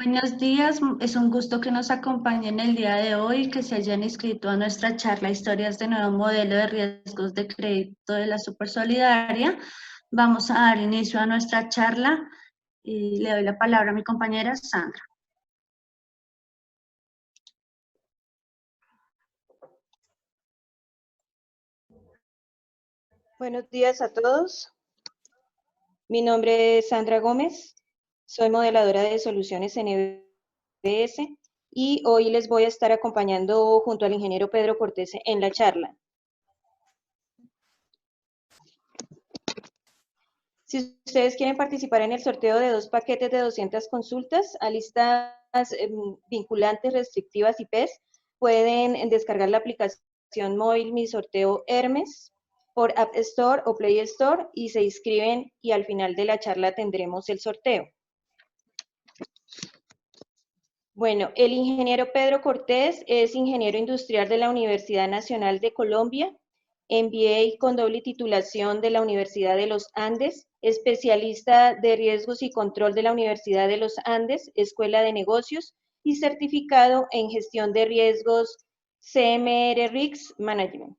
Buenos días, es un gusto que nos acompañen el día de hoy y que se hayan inscrito a nuestra charla Historias de Nuevo Modelo de Riesgos de Crédito de la Supersolidaria. Vamos a dar inicio a nuestra charla y le doy la palabra a mi compañera Sandra. Buenos días a todos. Mi nombre es Sandra Gómez, soy modeladora de soluciones en EBS y hoy les voy a estar acompañando junto al ingeniero Pedro Cortés en la charla. Si ustedes quieren participar en el sorteo de 2 paquetes de 200 consultas a listas vinculantes, restrictivas y PES, pueden descargar la aplicación móvil Mi Sorteo Hermes por App Store o Play Store y se inscriben y al final de la charla tendremos el sorteo. Bueno, el ingeniero Pedro Cortés es ingeniero industrial de la Universidad Nacional de Colombia, MBA con doble titulación de la Universidad de los Andes, especialista de riesgos y control de la Universidad de los Andes, Escuela de Negocios y certificado en gestión de riesgos CMR Risk Management.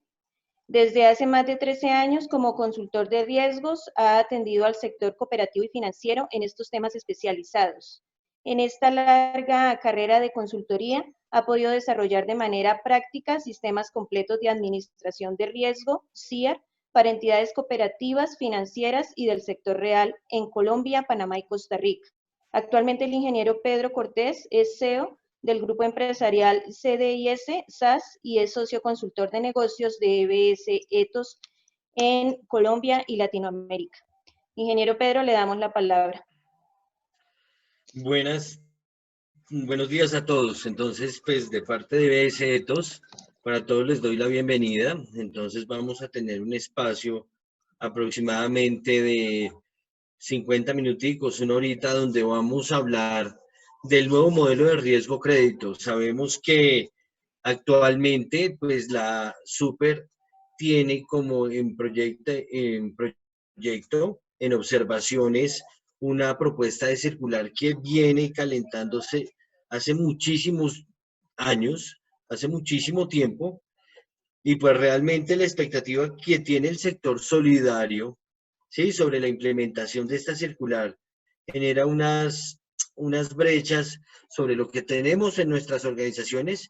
Desde hace más de 13 años, como consultor de riesgos, ha atendido al sector cooperativo y financiero en estos temas especializados. En esta larga carrera de consultoría, ha podido desarrollar de manera práctica sistemas completos de administración de riesgo, CIAR, para entidades cooperativas, financieras y del sector real en Colombia, Panamá y Costa Rica. Actualmente el ingeniero Pedro Cortés es CEO del grupo empresarial CDIS SAS y es socio consultor de negocios de EBS Ethos en Colombia y Latinoamérica. Ingeniero Pedro, le damos la palabra. Buenos días a todos. Entonces, pues de parte de EBS Ethos, para todos les doy la bienvenida. Entonces vamos a tener un espacio aproximadamente de 50 minuticos, una horita, donde vamos a hablar del nuevo modelo de riesgo crédito. Sabemos que actualmente, pues la Super tiene como en proyecto, en observaciones, una propuesta de circular que viene calentándose hace muchísimos años, hace muchísimo tiempo, y pues realmente la expectativa que tiene el sector solidario, ¿sí?, sobre la implementación de esta circular genera unas brechas sobre lo que tenemos en nuestras organizaciones,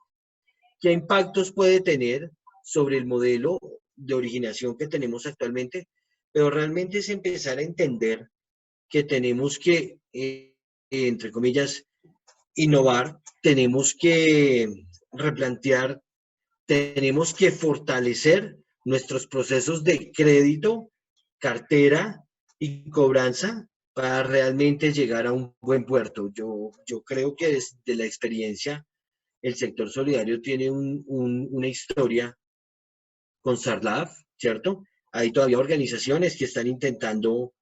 qué impactos puede tener sobre el modelo de originación que tenemos actualmente, pero realmente es empezar a entender que tenemos que, entre comillas, innovar, tenemos que replantear, tenemos que fortalecer nuestros procesos de crédito, cartera y cobranza para realmente llegar a un buen puerto. Yo creo que desde la experiencia, el sector solidario tiene una historia con SARLAF, ¿cierto? Hay todavía organizaciones que están intentando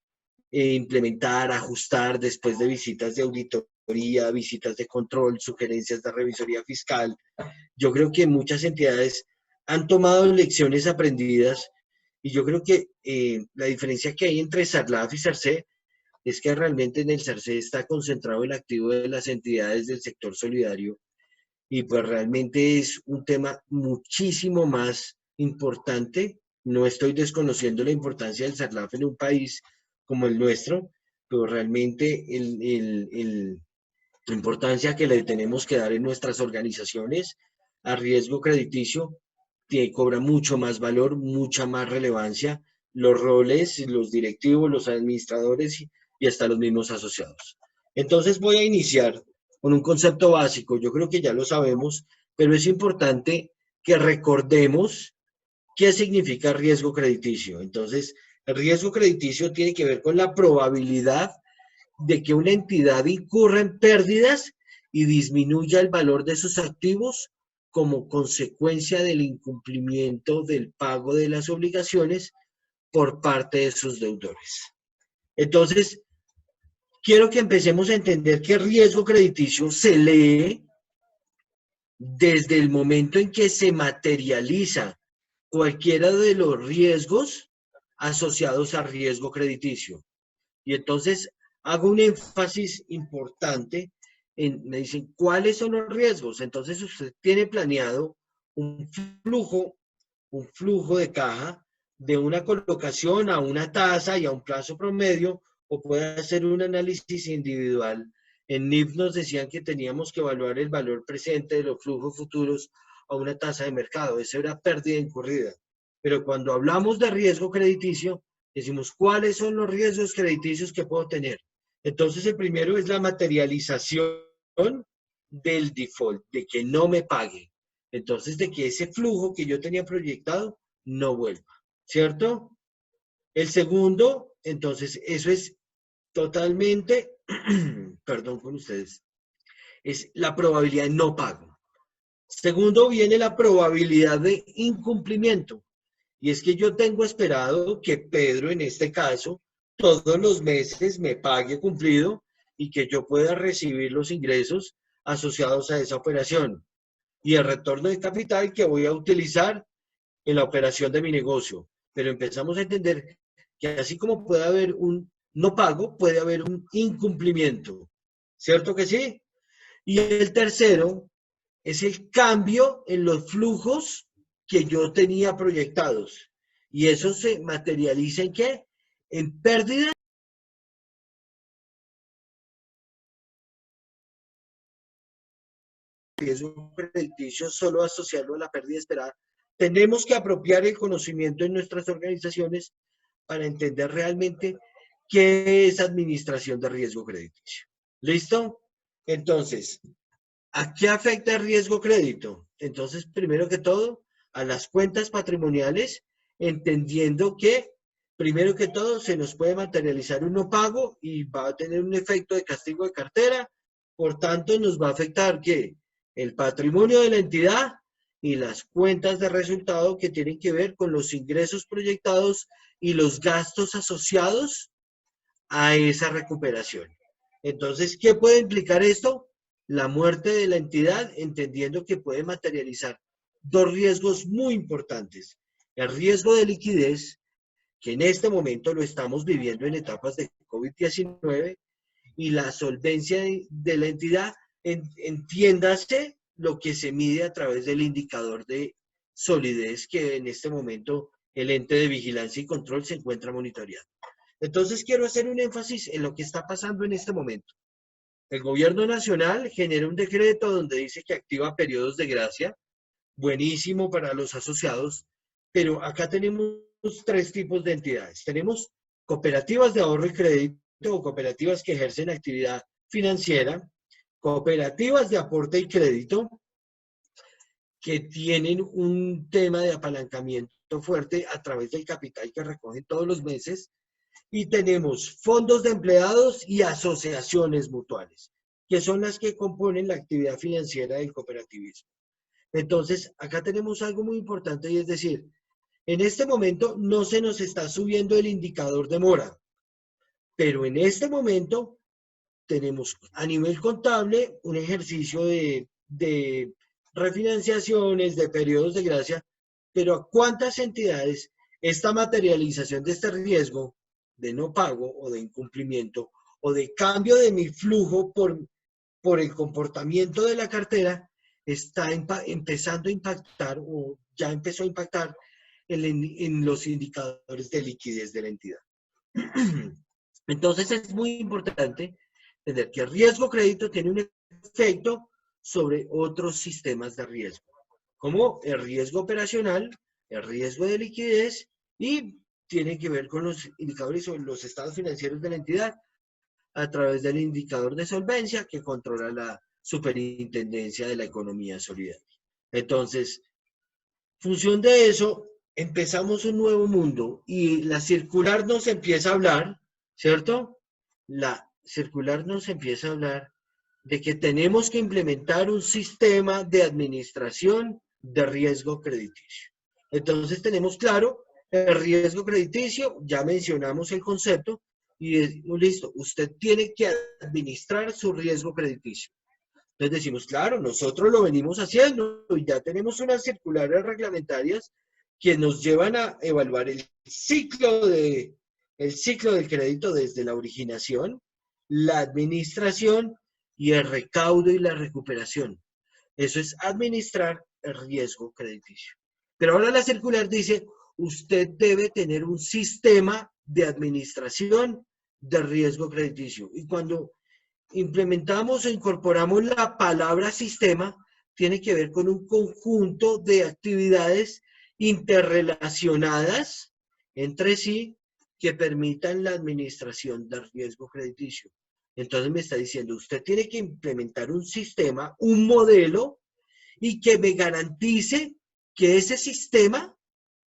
implementar, ajustar después de visitas de auditoría, visitas de control, sugerencias de revisoría fiscal. Yo creo que muchas entidades han tomado lecciones aprendidas y yo creo que la diferencia que hay entre SARLAF y SARCE es que realmente en el SARCE está concentrado el activo de las entidades del sector solidario y pues realmente es un tema muchísimo más importante. No estoy desconociendo la importancia del SARLAF en un país como el nuestro, pero realmente la importancia que le tenemos que dar en nuestras organizaciones a riesgo crediticio cobra mucho más valor, mucha más relevancia, los roles, los directivos, los administradores y hasta los mismos asociados. Entonces voy a iniciar con un concepto básico, yo creo que ya lo sabemos, pero es importante que recordemos qué significa riesgo crediticio. Entonces, el riesgo crediticio tiene que ver con la probabilidad de que una entidad incurra en pérdidas y disminuya el valor de sus activos como consecuencia del incumplimiento del pago de las obligaciones por parte de sus deudores. Entonces, quiero que empecemos a entender que riesgo crediticio se lee desde el momento en que se materializa cualquiera de los riesgos asociados a riesgo crediticio. Y entonces hago un énfasis importante me dicen, ¿cuáles son los riesgos? Entonces usted tiene planeado un flujo de caja de una colocación a una tasa y a un plazo promedio, o puede hacer un análisis individual. En NIF nos decían que teníamos que evaluar el valor presente de los flujos futuros a una tasa de mercado. Esa era pérdida incurrida. Pero cuando hablamos de riesgo crediticio, decimos, ¿cuáles son los riesgos crediticios que puedo tener? Entonces, el primero es la materialización del default, de que no me pague. Entonces, de que ese flujo que yo tenía proyectado no vuelva, ¿cierto? El segundo, entonces, eso es totalmente, perdón con ustedes, es la probabilidad de no pago. Segundo, viene la probabilidad de incumplimiento. Y es que yo tengo esperado que Pedro, en este caso, todos los meses me pague cumplido y que yo pueda recibir los ingresos asociados a esa operación y el retorno de capital que voy a utilizar en la operación de mi negocio. Pero empezamos a entender que así como puede haber un no pago, puede haber un incumplimiento. ¿Cierto que sí? Y el tercero es el cambio en los flujos que yo tenía proyectados. Y eso se materializa ¿en qué? En pérdida. Riesgo crediticio, solo asociarlo a la pérdida esperada. Tenemos que apropiar el conocimiento en nuestras organizaciones para entender realmente qué es administración de riesgo crediticio. ¿Listo? Entonces, ¿a qué afecta el riesgo crédito? Entonces, primero que todo, a las cuentas patrimoniales, entendiendo que, primero que todo, se nos puede materializar un no pago y va a tener un efecto de castigo de cartera. Por tanto, nos va a afectar ¿qué? El patrimonio de la entidad y las cuentas de resultado que tienen que ver con los ingresos proyectados y los gastos asociados a esa recuperación. Entonces, ¿qué puede implicar esto? La muerte de la entidad, entendiendo que puede materializar dos riesgos muy importantes. El riesgo de liquidez, que en este momento lo estamos viviendo en etapas de COVID-19, y la solvencia de la entidad, entiéndase lo que se mide a través del indicador de solidez que en este momento el ente de vigilancia y control se encuentra monitoreando. Entonces quiero hacer un énfasis en lo que está pasando en este momento. El gobierno nacional genera un decreto donde dice que activa periodos de gracia, buenísimo para los asociados, pero acá tenemos tres tipos de entidades. Tenemos cooperativas de ahorro y crédito o cooperativas que ejercen actividad financiera, cooperativas de aporte y crédito que tienen un tema de apalancamiento fuerte a través del capital que recogen todos los meses, y tenemos fondos de empleados y asociaciones mutuales, que son las que componen la actividad financiera del cooperativismo. Entonces, acá tenemos algo muy importante y es decir, en este momento no se nos está subiendo el indicador de mora, pero en este momento tenemos a nivel contable un ejercicio de refinanciaciones, de periodos de gracia, pero ¿a cuántas entidades esta materialización de este riesgo de no pago o de incumplimiento o de cambio de mi flujo por el comportamiento de la cartera está empezando a impactar o ya empezó a impactar en los indicadores de liquidez de la entidad? Entonces es muy importante entender que el riesgo crédito tiene un efecto sobre otros sistemas de riesgo, como el riesgo operacional, el riesgo de liquidez, y tiene que ver con los indicadores sobre los estados financieros de la entidad a través del indicador de solvencia que controla la Superintendencia de la Economía Solidaria. Entonces, función de eso, empezamos un nuevo mundo y la circular nos empieza a hablar, ¿cierto? La circular nos empieza a hablar de que tenemos que implementar un sistema de administración de riesgo crediticio. Entonces tenemos claro el riesgo crediticio, ya mencionamos el concepto y listo, usted tiene que administrar su riesgo crediticio. Entonces decimos, claro, nosotros lo venimos haciendo y ya tenemos unas circulares reglamentarias que nos llevan a evaluar el ciclo del crédito desde la originación, la administración y el recaudo y la recuperación. Eso es administrar el riesgo crediticio. Pero ahora la circular dice, usted debe tener un sistema de administración de riesgo crediticio. Y cuando implementamos o incorporamos la palabra sistema, tiene que ver con un conjunto de actividades interrelacionadas entre sí que permitan la administración del riesgo crediticio. Entonces me está diciendo, usted tiene que implementar un sistema, un modelo, y que me garantice que ese sistema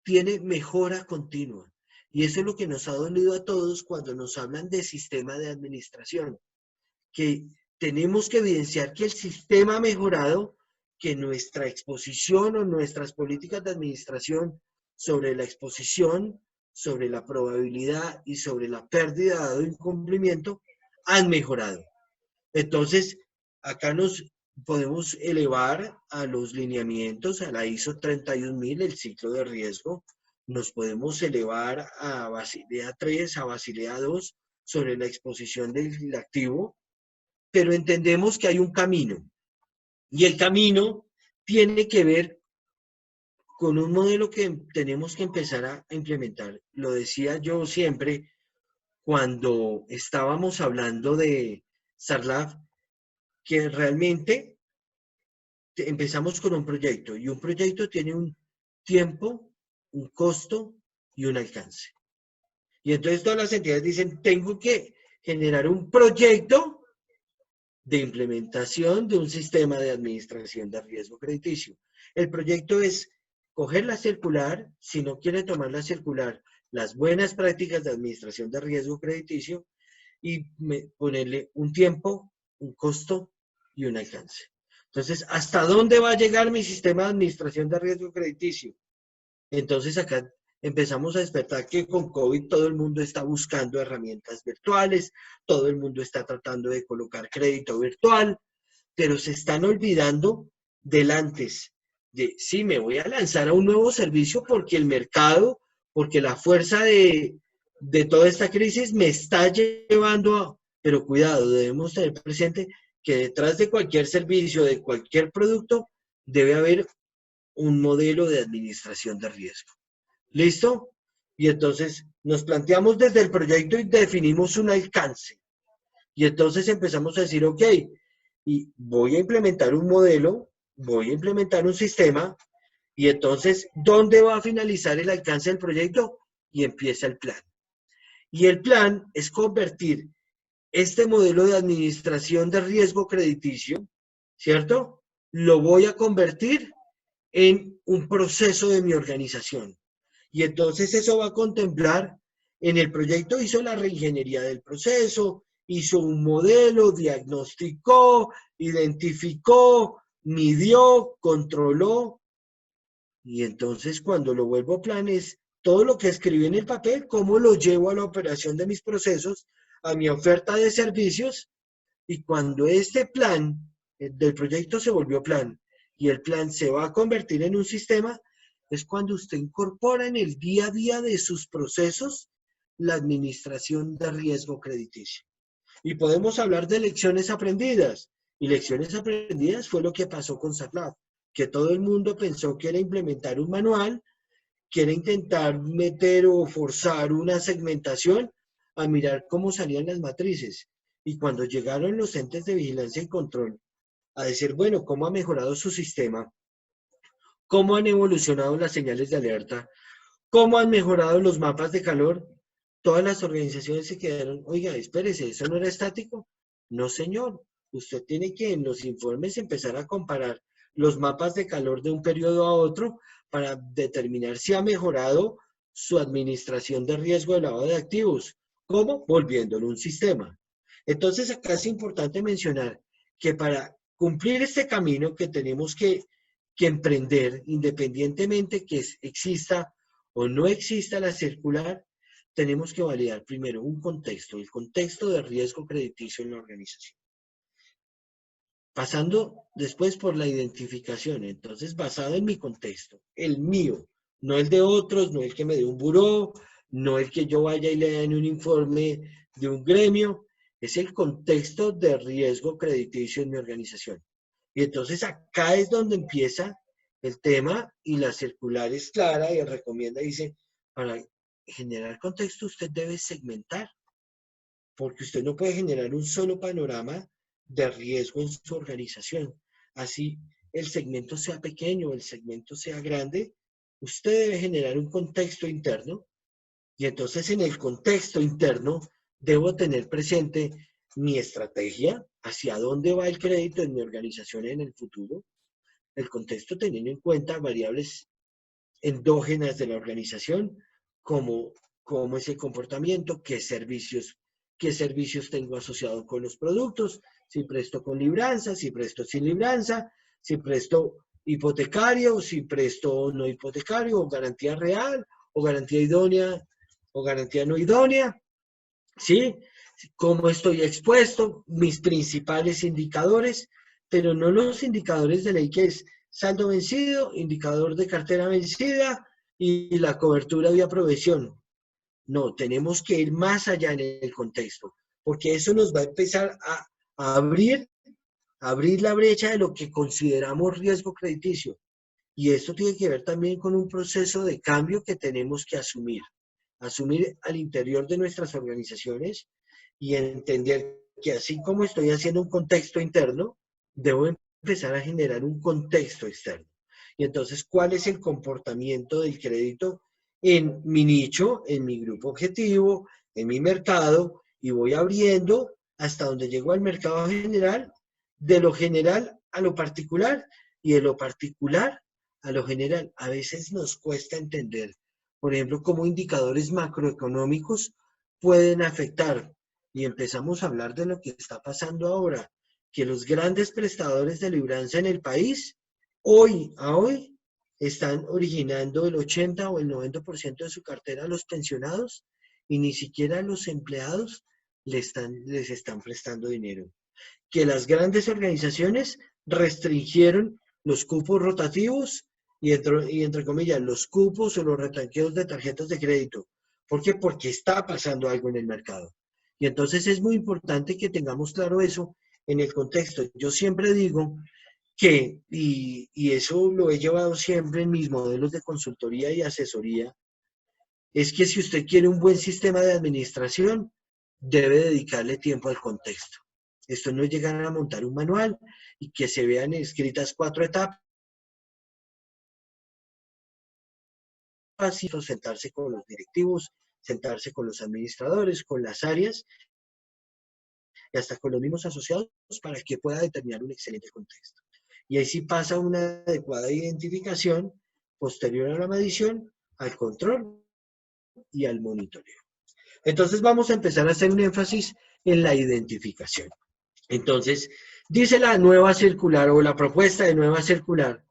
tiene mejora continua. Y eso es lo que nos ha dolido a todos cuando nos hablan de sistema de administración, que tenemos que evidenciar que el sistema ha mejorado, que nuestra exposición o nuestras políticas de administración sobre la exposición, sobre la probabilidad y sobre la pérdida dado incumplimiento han mejorado. Entonces, acá nos podemos elevar a los lineamientos, a la ISO 31000, el ciclo de riesgo. Nos podemos elevar a Basilea 3, a Basilea 2, sobre la exposición del activo, pero entendemos que hay un camino. Y el camino tiene que ver con un modelo que tenemos que empezar a implementar. Lo decía yo siempre cuando estábamos hablando de Sarlaf, que realmente empezamos con un proyecto y un proyecto tiene un tiempo, un costo y un alcance. Y entonces todas las entidades dicen, tengo que generar un proyecto de implementación de un sistema de administración de riesgo crediticio. El proyecto es coger la circular, si no quiere tomar la circular, las buenas prácticas de administración de riesgo crediticio y ponerle un tiempo, un costo y un alcance. Entonces, ¿hasta dónde va a llegar mi sistema de administración de riesgo crediticio? Entonces, acá empezamos a despertar que con COVID todo el mundo está buscando herramientas virtuales, todo el mundo está tratando de colocar crédito virtual, pero se están olvidando del antes, de sí, me voy a lanzar a un nuevo servicio porque el mercado, porque la fuerza de toda esta crisis me está llevando a... Pero cuidado, debemos tener presente que detrás de cualquier servicio, de cualquier producto, debe haber un modelo de administración de riesgo. ¿Listo? Y entonces nos planteamos desde el proyecto y definimos un alcance. Y entonces empezamos a decir, ok, y voy a implementar un modelo, voy a implementar un sistema, y entonces, ¿dónde va a finalizar el alcance del proyecto? Y empieza el plan. Y el plan es convertir este modelo de administración de riesgo crediticio, ¿cierto? Lo voy a convertir en un proceso de mi organización. Y entonces eso va a contemplar, en el proyecto hizo la reingeniería del proceso, hizo un modelo, diagnosticó, identificó, midió, controló. Y entonces cuando lo vuelvo a planes, todo lo que escribí en el papel, cómo lo llevo a la operación de mis procesos, a mi oferta de servicios. Y cuando este plan del proyecto se volvió plan y el plan se va a convertir en un sistema, es cuando usted incorpora en el día a día de sus procesos la administración de riesgo crediticio. Y podemos hablar de lecciones aprendidas. Y lecciones aprendidas fue lo que pasó con Sarlaf, que todo el mundo pensó que era implementar un manual, que era intentar meter o forzar una segmentación a mirar cómo salían las matrices. Y cuando llegaron los entes de vigilancia y control a decir, bueno, ¿cómo ha mejorado su sistema? ¿Cómo han evolucionado las señales de alerta? ¿Cómo han mejorado los mapas de calor? Todas las organizaciones se quedaron, oiga, espérese, ¿eso no era estático? No, señor. Usted tiene que en los informes empezar a comparar los mapas de calor de un periodo a otro para determinar si ha mejorado su administración de riesgo de lavado de activos. ¿Cómo? Volviéndolo un sistema. Entonces, acá es importante mencionar que para cumplir este camino que tenemos que emprender, independientemente que exista o no exista la circular, tenemos que validar primero un contexto, el contexto de riesgo crediticio en la organización. Pasando después por la identificación, entonces basado en mi contexto, el mío, no el de otros, no el que me dé un buró, no el que yo vaya y lea en un informe de un gremio, es el contexto de riesgo crediticio en mi organización. Y entonces acá es donde empieza el tema y la circular es clara y recomienda, dice, para generar contexto usted debe segmentar, porque usted no puede generar un solo panorama de riesgo en su organización. Así el segmento sea pequeño, el segmento sea grande, usted debe generar un contexto interno y entonces en el contexto interno debo tener presente mi estrategia, hacia dónde va el crédito en mi organización en el futuro, el contexto teniendo en cuenta variables endógenas de la organización, como cómo es el comportamiento, qué servicios tengo asociados con los productos, si presto con libranza, si presto sin libranza, si presto hipotecario, si presto no hipotecario, o garantía real, o garantía idónea, o garantía no idónea, ¿sí? Cómo estoy expuesto, mis principales indicadores, pero no los indicadores de ley que es saldo vencido, indicador de cartera vencida y la cobertura vía provisión. No, tenemos que ir más allá en el contexto, porque eso nos va a empezar a abrir la brecha de lo que consideramos riesgo crediticio. Y esto tiene que ver también con un proceso de cambio que tenemos que asumir al interior de nuestras organizaciones y entender que así como estoy haciendo un contexto interno, debo empezar a generar un contexto externo. Y entonces, ¿cuál es el comportamiento del crédito en mi nicho, en mi grupo objetivo, en mi mercado? Y voy abriendo hasta donde llego al mercado general, de lo general a lo particular y de lo particular a lo general. A veces nos cuesta entender, por ejemplo, cómo indicadores macroeconómicos pueden afectar. Y empezamos a hablar de lo que está pasando ahora, que los grandes prestadores de libranza en el país, hoy están originando el 80 o el 90% de su cartera a los pensionados y ni siquiera a los empleados les están prestando dinero. Que las grandes organizaciones restringieron los cupos rotativos y entre comillas, los cupos o los retanqueos de tarjetas de crédito. ¿Por qué? Porque está pasando algo en el mercado. Y entonces es muy importante que tengamos claro eso en el contexto. Yo siempre digo que, y eso lo he llevado siempre en mis modelos de consultoría y asesoría, es que si usted quiere un buen sistema de administración, debe dedicarle tiempo al contexto. Esto no es llegar a montar un manual y que se vean escritas 4 etapas y sentarse con los directivos, sentarse con los administradores, con las áreas y hasta con los mismos asociados para que pueda determinar un excelente contexto. Y ahí sí pasa una adecuada identificación posterior a la medición, al control y al monitoreo. Entonces vamos a empezar a hacer un énfasis en la identificación. Entonces, dice la nueva circular o la propuesta de nueva circular,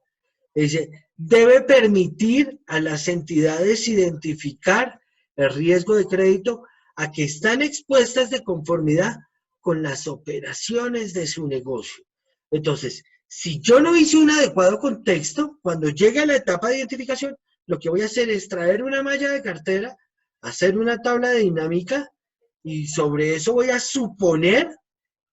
dice, debe permitir a las entidades identificar el riesgo de crédito a que están expuestas de conformidad con las operaciones de su negocio. Entonces, si yo no hice un adecuado contexto, cuando llegue a la etapa de identificación, lo que voy a hacer es traer una malla de cartera, hacer una tabla de dinámica y sobre eso voy a suponer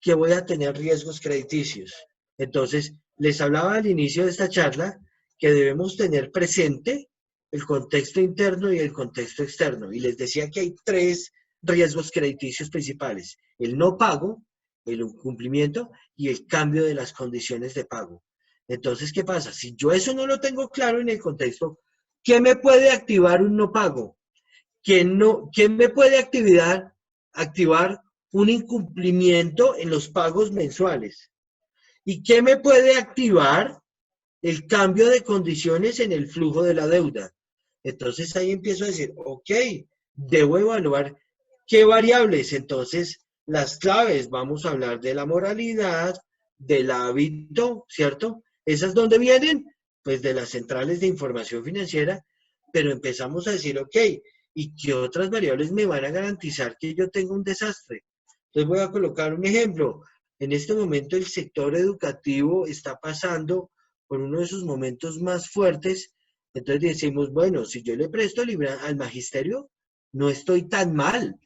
que voy a tener riesgos crediticios. Entonces, les hablaba al inicio de esta charla que debemos tener presente el contexto interno y el contexto externo. Y les decía que hay 3 riesgos crediticios principales: el no pago, el incumplimiento y el cambio de las condiciones de pago. Entonces, ¿qué pasa? Si yo eso no lo tengo claro en el contexto, ¿qué me puede activar un no pago? ¿Quién me puede activar un incumplimiento en los pagos mensuales? ¿Y qué me puede activar el cambio de condiciones en el flujo de la deuda? Entonces ahí empiezo a decir, ok, debo evaluar qué variables. Entonces, las claves, vamos a hablar de la moralidad, del hábito, ¿cierto? ¿Esas dónde vienen? Pues de las centrales de información financiera, pero empezamos a decir, ok, ¿y qué otras variables me van a garantizar que yo tenga un desastre? Entonces voy a colocar un ejemplo. En este momento el sector educativo está pasando por uno de sus momentos más fuertes. Entonces decimos, bueno, si yo le presto al magisterio, no estoy tan mal.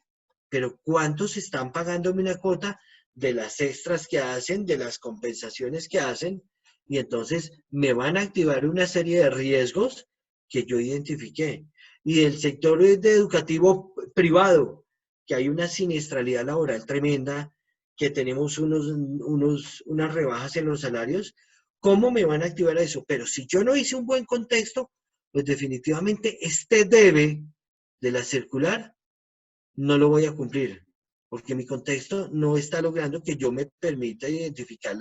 pero ¿cuántos están pagándome una cuota de las extras que hacen, de las compensaciones que hacen? Y entonces me van a activar una serie de riesgos que yo identifiqué. Y del sector educativo privado, que hay una siniestralidad laboral tremenda, que tenemos unas rebajas en los salarios, ¿cómo me van a activar eso? Pero si yo no hice un buen contexto, pues definitivamente este debe de la circular no lo voy a cumplir, porque mi contexto no está logrando que yo me permita identificar,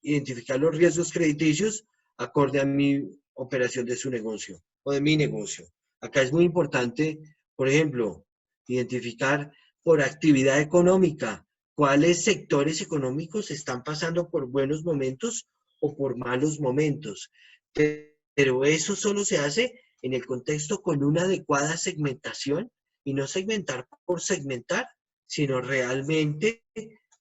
identificar los riesgos crediticios acorde a mi operación de su negocio o de mi negocio. Acá es muy importante, por ejemplo, identificar por actividad económica cuáles sectores económicos están pasando por buenos momentos o por malos momentos. Pero eso solo se hace en el contexto con una adecuada segmentación, y no segmentar por segmentar, sino realmente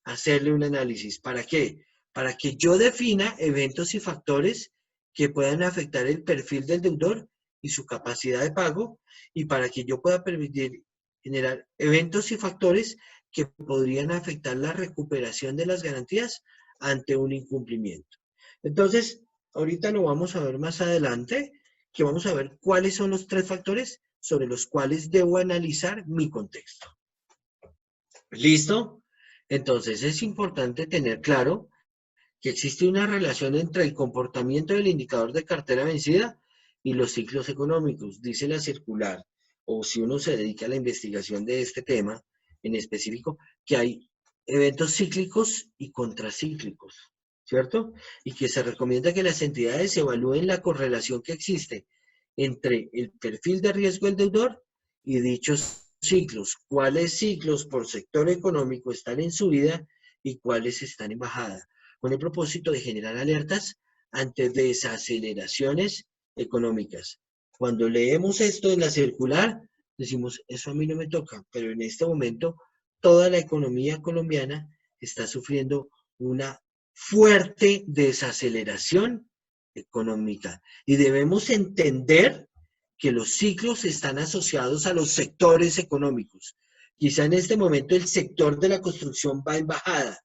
hacerle un análisis. ¿Para qué? Para que yo defina eventos y factores que puedan afectar el perfil del deudor y su capacidad de pago, y para que yo pueda permitir generar eventos y factores que podrían afectar la recuperación de las garantías ante un incumplimiento. Entonces, ahorita lo vamos a ver más adelante, que vamos a ver cuáles son los 3 factores sobre los cuales debo analizar mi contexto. ¿Listo? Entonces es importante tener claro que existe una relación entre el comportamiento del indicador de cartera vencida y los ciclos económicos, dice la circular, o si uno se dedica a la investigación de este tema en específico, que hay eventos cíclicos y contracíclicos, ¿cierto? Y que se recomienda que las entidades evalúen la correlación que existe entre el perfil de riesgo del deudor y dichos ciclos. ¿Cuáles ciclos por sector económico están en subida y cuáles están en bajada? Con el propósito de generar alertas ante desaceleraciones económicas. Cuando leemos esto en la circular, decimos, eso a mí no me toca, pero en este momento toda la economía colombiana está sufriendo una fuerte desaceleración económica. Y debemos entender que los ciclos están asociados a los sectores económicos. Quizá en este momento el sector de la construcción va en bajada,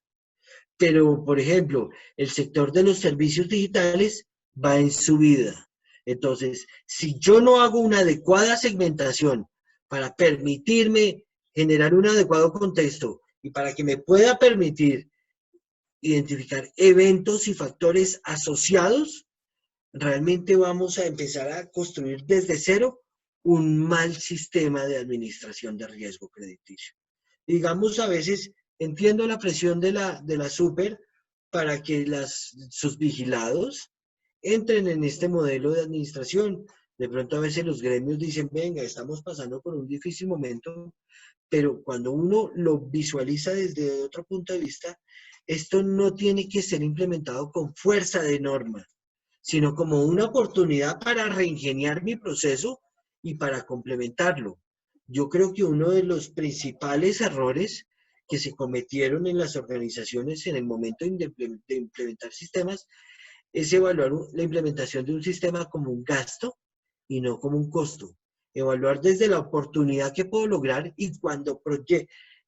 pero, por ejemplo, el sector de los servicios digitales va en subida. Entonces, si yo no hago una adecuada segmentación para permitirme generar un adecuado contexto y para que me pueda permitir identificar eventos y factores asociados, realmente vamos a empezar a construir desde cero un mal sistema de administración de riesgo crediticio. Digamos, a veces entiendo la presión de la super para que sus vigilados entren en este modelo de administración. De pronto a veces los gremios dicen, venga, estamos pasando por un difícil momento, pero cuando uno lo visualiza desde otro punto de vista, esto no tiene que ser implementado con fuerza de norma, sino como una oportunidad para reingeniar mi proceso y para complementarlo. Yo creo que uno de los principales errores que se cometieron en las organizaciones en el momento de implementar sistemas es evaluar la implementación de un sistema como un gasto y no como un costo. Evaluar desde la oportunidad que puedo lograr, y cuando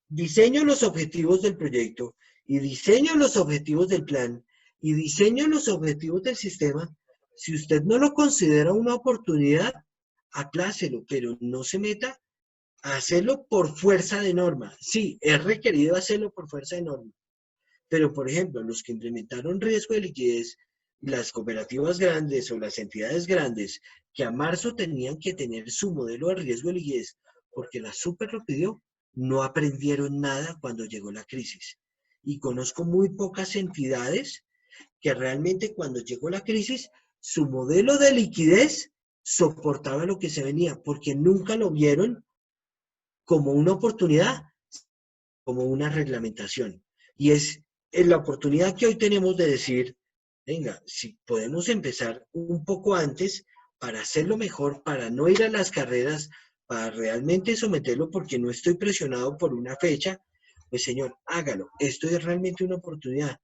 diseño los objetivos del proyecto y diseño los objetivos del plan y diseño los objetivos del sistema, si usted no lo considera una oportunidad, aplácelo, pero no se meta a hacerlo por fuerza de norma. Sí, es requerido hacerlo por fuerza de norma, pero por ejemplo, los que implementaron riesgo de liquidez, las cooperativas grandes o las entidades grandes que a marzo tenían que tener su modelo de riesgo de liquidez porque la super lo pidió, no aprendieron nada cuando llegó la crisis. Y conozco muy pocas entidades que realmente cuando llegó la crisis, su modelo de liquidez soportaba lo que se venía, porque nunca lo vieron como una oportunidad, como una reglamentación. Y es la oportunidad que hoy tenemos de decir, venga, si podemos empezar un poco antes para hacerlo mejor, para no ir a las carreras, para realmente someterlo porque no estoy presionado por una fecha, pues señor, hágalo. Esto es realmente una oportunidad.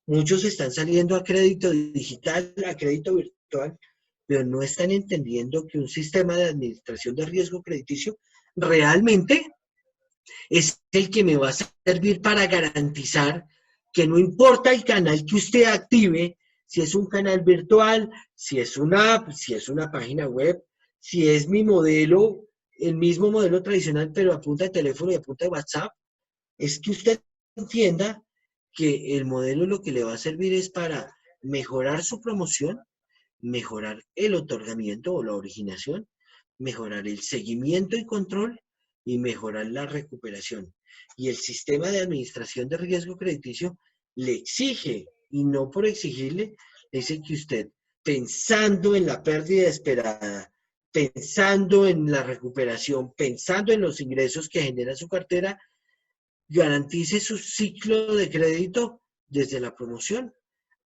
Muchos están saliendo a crédito digital, a crédito virtual, pero no están entendiendo que un sistema de administración de riesgo crediticio realmente es el que me va a servir para garantizar que no importa el canal que usted active, si es un canal virtual, si es una app, si es una página web, si es mi modelo, el mismo modelo tradicional, pero a punta de teléfono y a punta de WhatsApp, es que usted entienda que el modelo lo que le va a servir es para mejorar su promoción, mejorar el otorgamiento o la originación, mejorar el seguimiento y control y mejorar la recuperación. Y el sistema de administración de riesgo crediticio le exige, y no por exigirle, le dice que usted, pensando en la pérdida esperada, pensando en la recuperación, pensando en los ingresos que genera su cartera, garantice su ciclo de crédito desde la promoción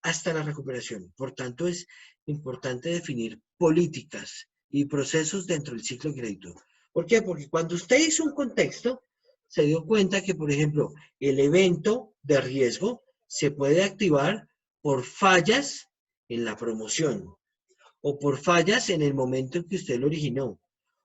hasta la recuperación. Por tanto, es importante definir políticas y procesos dentro del ciclo de crédito. ¿Por qué? Porque cuando usted hizo un contexto, se dio cuenta que, por ejemplo, el evento de riesgo se puede activar por fallas en la promoción o por fallas en el momento en que usted lo originó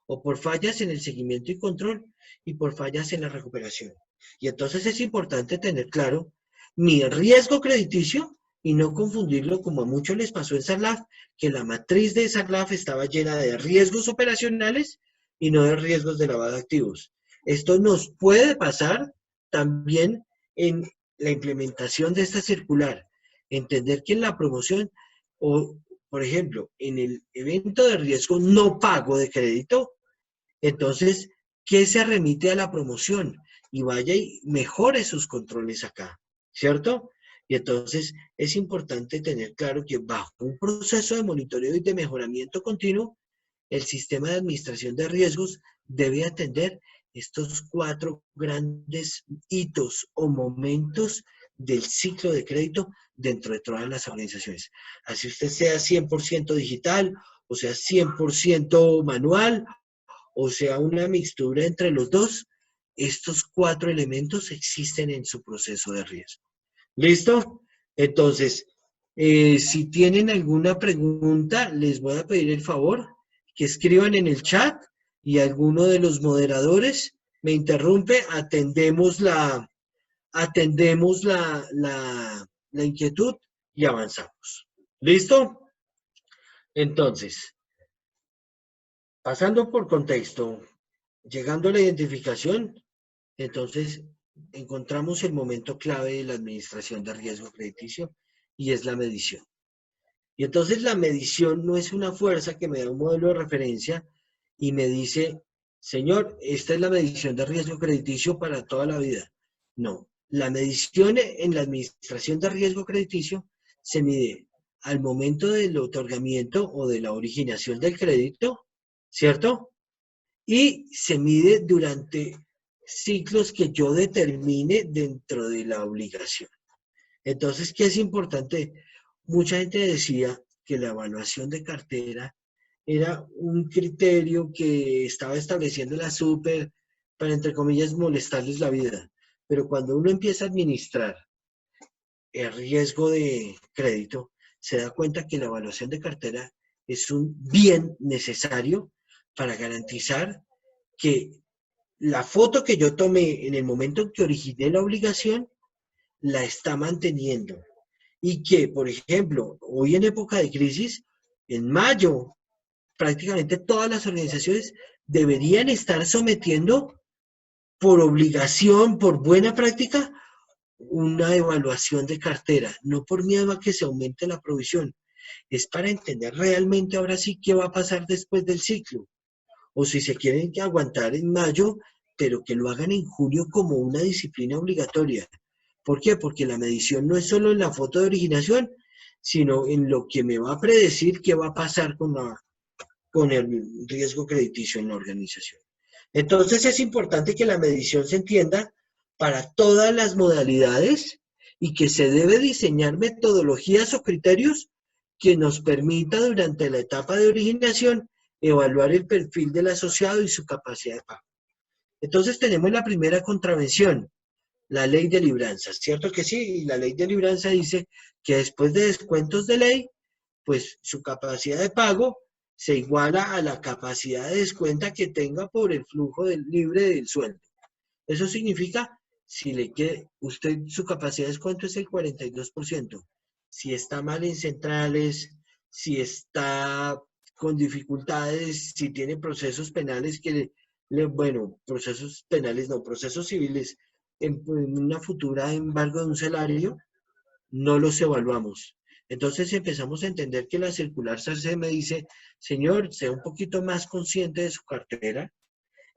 o por fallas en el seguimiento y control y por fallas en la recuperación. Y entonces es importante tener claro mi riesgo crediticio y no confundirlo como a muchos les pasó en Sarlaf, que la matriz de Sarlaf estaba llena de riesgos operacionales y no de riesgos de lavado de activos. Esto nos puede pasar también en la implementación de esta circular. Entender que en la promoción o, por ejemplo, en el evento de riesgo no pago de crédito, entonces, ¿qué se remite a la promoción? Y vaya y mejore sus controles acá, ¿cierto? Y entonces es importante tener claro que bajo un proceso de monitoreo y de mejoramiento continuo, el sistema de administración de riesgos debe atender estos 4 grandes hitos o momentos del ciclo de crédito dentro de todas las organizaciones. Así usted sea 100% digital, o sea 100% manual, o sea una mixtura entre los dos, estos 4 elementos existen en su proceso de riesgo. ¿Listo? Entonces, si tienen alguna pregunta, les voy a pedir el favor que escriban en el chat y alguno de los moderadores me interrumpe, atendemos la inquietud y avanzamos. ¿Listo? Entonces, pasando por contexto, llegando a la identificación, entonces encontramos el momento clave de la administración de riesgo crediticio y es la medición. Y entonces la medición no es una fuerza que me da un modelo de referencia y me dice, señor, esta es la medición de riesgo crediticio para toda la vida. No, la medición en la administración de riesgo crediticio se mide al momento del otorgamiento o de la originación del crédito, ¿cierto? Y se mide durante ciclos que yo determine dentro de la obligación. Entonces, ¿qué es importante? Mucha gente decía que la evaluación de cartera era un criterio que estaba estableciendo la súper para, entre comillas, molestarles la vida. Pero cuando uno empieza a administrar el riesgo de crédito, se da cuenta que la evaluación de cartera es un bien necesario para garantizar que la foto que yo tomé en el momento en que originé la obligación la está manteniendo. Y que, por ejemplo, hoy en época de crisis, en mayo, prácticamente todas las organizaciones deberían estar sometiendo por obligación, por buena práctica, una evaluación de cartera, no por miedo a que se aumente la provisión. Es para entender realmente ahora sí qué va a pasar después del ciclo. O si se quieren aguantar en mayo, pero que lo hagan en junio como una disciplina obligatoria. ¿Por qué? Porque la medición no es solo en la foto de originación, sino en lo que me va a predecir qué va a pasar con el riesgo crediticio en la organización. Entonces es importante que la medición se entienda para todas las modalidades y que se debe diseñar metodologías o criterios que nos permita durante la etapa de originación evaluar el perfil del asociado y su capacidad de pago. Entonces tenemos la primera contravención, la ley de libranza, ¿cierto que sí? Y la ley de libranza dice que después de descuentos de ley, pues su capacidad de pago se iguala a la capacidad de descuenta que tenga por el flujo libre del sueldo. Eso significa, si le queda, usted, su capacidad de descuento es el 42%. Si está mal en centrales, si está con dificultades, si tiene procesos penales bueno, procesos penales no, procesos civiles, en una futura embargo de un salario, no los evaluamos. Entonces empezamos a entender que la circular SARCE me dice, señor, sea un poquito más consciente de su cartera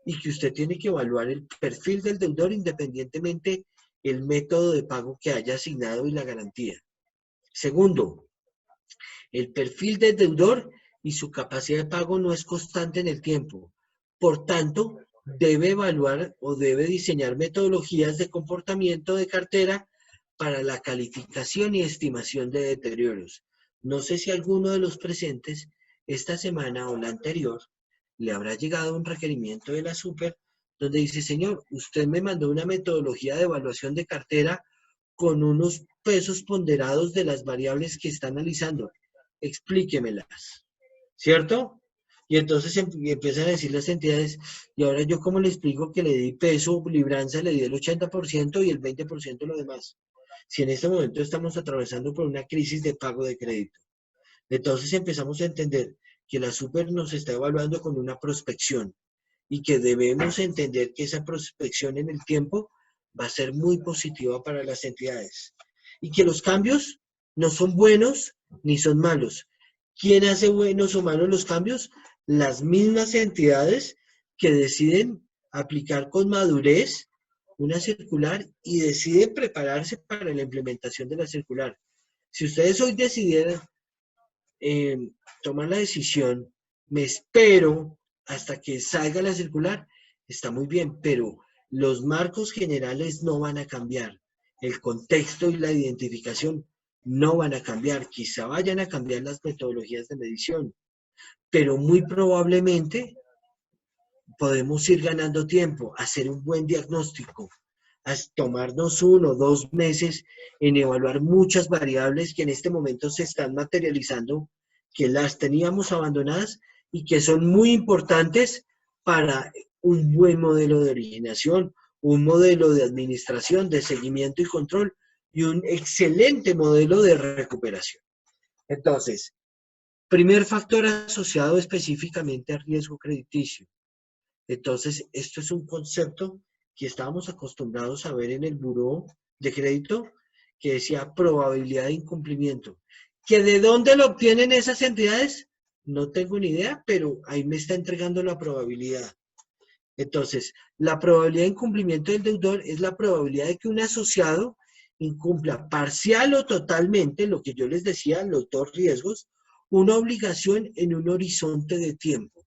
y que usted tiene que evaluar el perfil del deudor independientemente el método de pago que haya asignado y la garantía. Segundo, el perfil del deudor y su capacidad de pago no es constante en el tiempo. Por tanto, debe evaluar o debe diseñar metodologías de comportamiento de cartera para la calificación y estimación de deterioros. No sé si alguno de los presentes esta semana o la anterior le habrá llegado un requerimiento de la Super donde dice, señor, usted me mandó una metodología de evaluación de cartera con unos pesos ponderados de las variables que está analizando. Explíquemelas, ¿cierto? Y entonces empiezan a decir las entidades, y ahora yo cómo le explico que le di peso, libranza, le di el 80% y el 20% lo demás. Si en este momento estamos atravesando por una crisis de pago de crédito. Entonces empezamos a entender que la Super nos está evaluando con una prospección y que debemos entender que esa prospección en el tiempo va a ser muy positiva para las entidades y que los cambios no son buenos ni son malos. ¿Quién hace buenos o malos los cambios? Las mismas entidades que deciden aplicar con madurez una circular y deciden prepararse para la implementación de la circular. Si ustedes hoy decidieran tomar la decisión, me espero hasta que salga la circular, está muy bien, pero los marcos generales no van a cambiar. El contexto y la identificación no van a cambiar. Quizá vayan a cambiar las metodologías de medición, pero muy probablemente podemos ir ganando tiempo, hacer un buen diagnóstico, a tomarnos 1 o 2 meses en evaluar muchas variables que en este momento se están materializando, que las teníamos abandonadas y que son muy importantes para un buen modelo de originación, un modelo de administración, de seguimiento y control y un excelente modelo de recuperación. Entonces, primer factor asociado específicamente al riesgo crediticio. Entonces, esto es un concepto que estábamos acostumbrados a ver en el buró de crédito, que decía probabilidad de incumplimiento. ¿Que de dónde lo obtienen esas entidades? No tengo ni idea, pero ahí me está entregando la probabilidad. Entonces, la probabilidad de incumplimiento del deudor es la probabilidad de que un asociado incumpla parcial o totalmente, lo que yo les decía, los dos riesgos, una obligación en un horizonte de tiempo,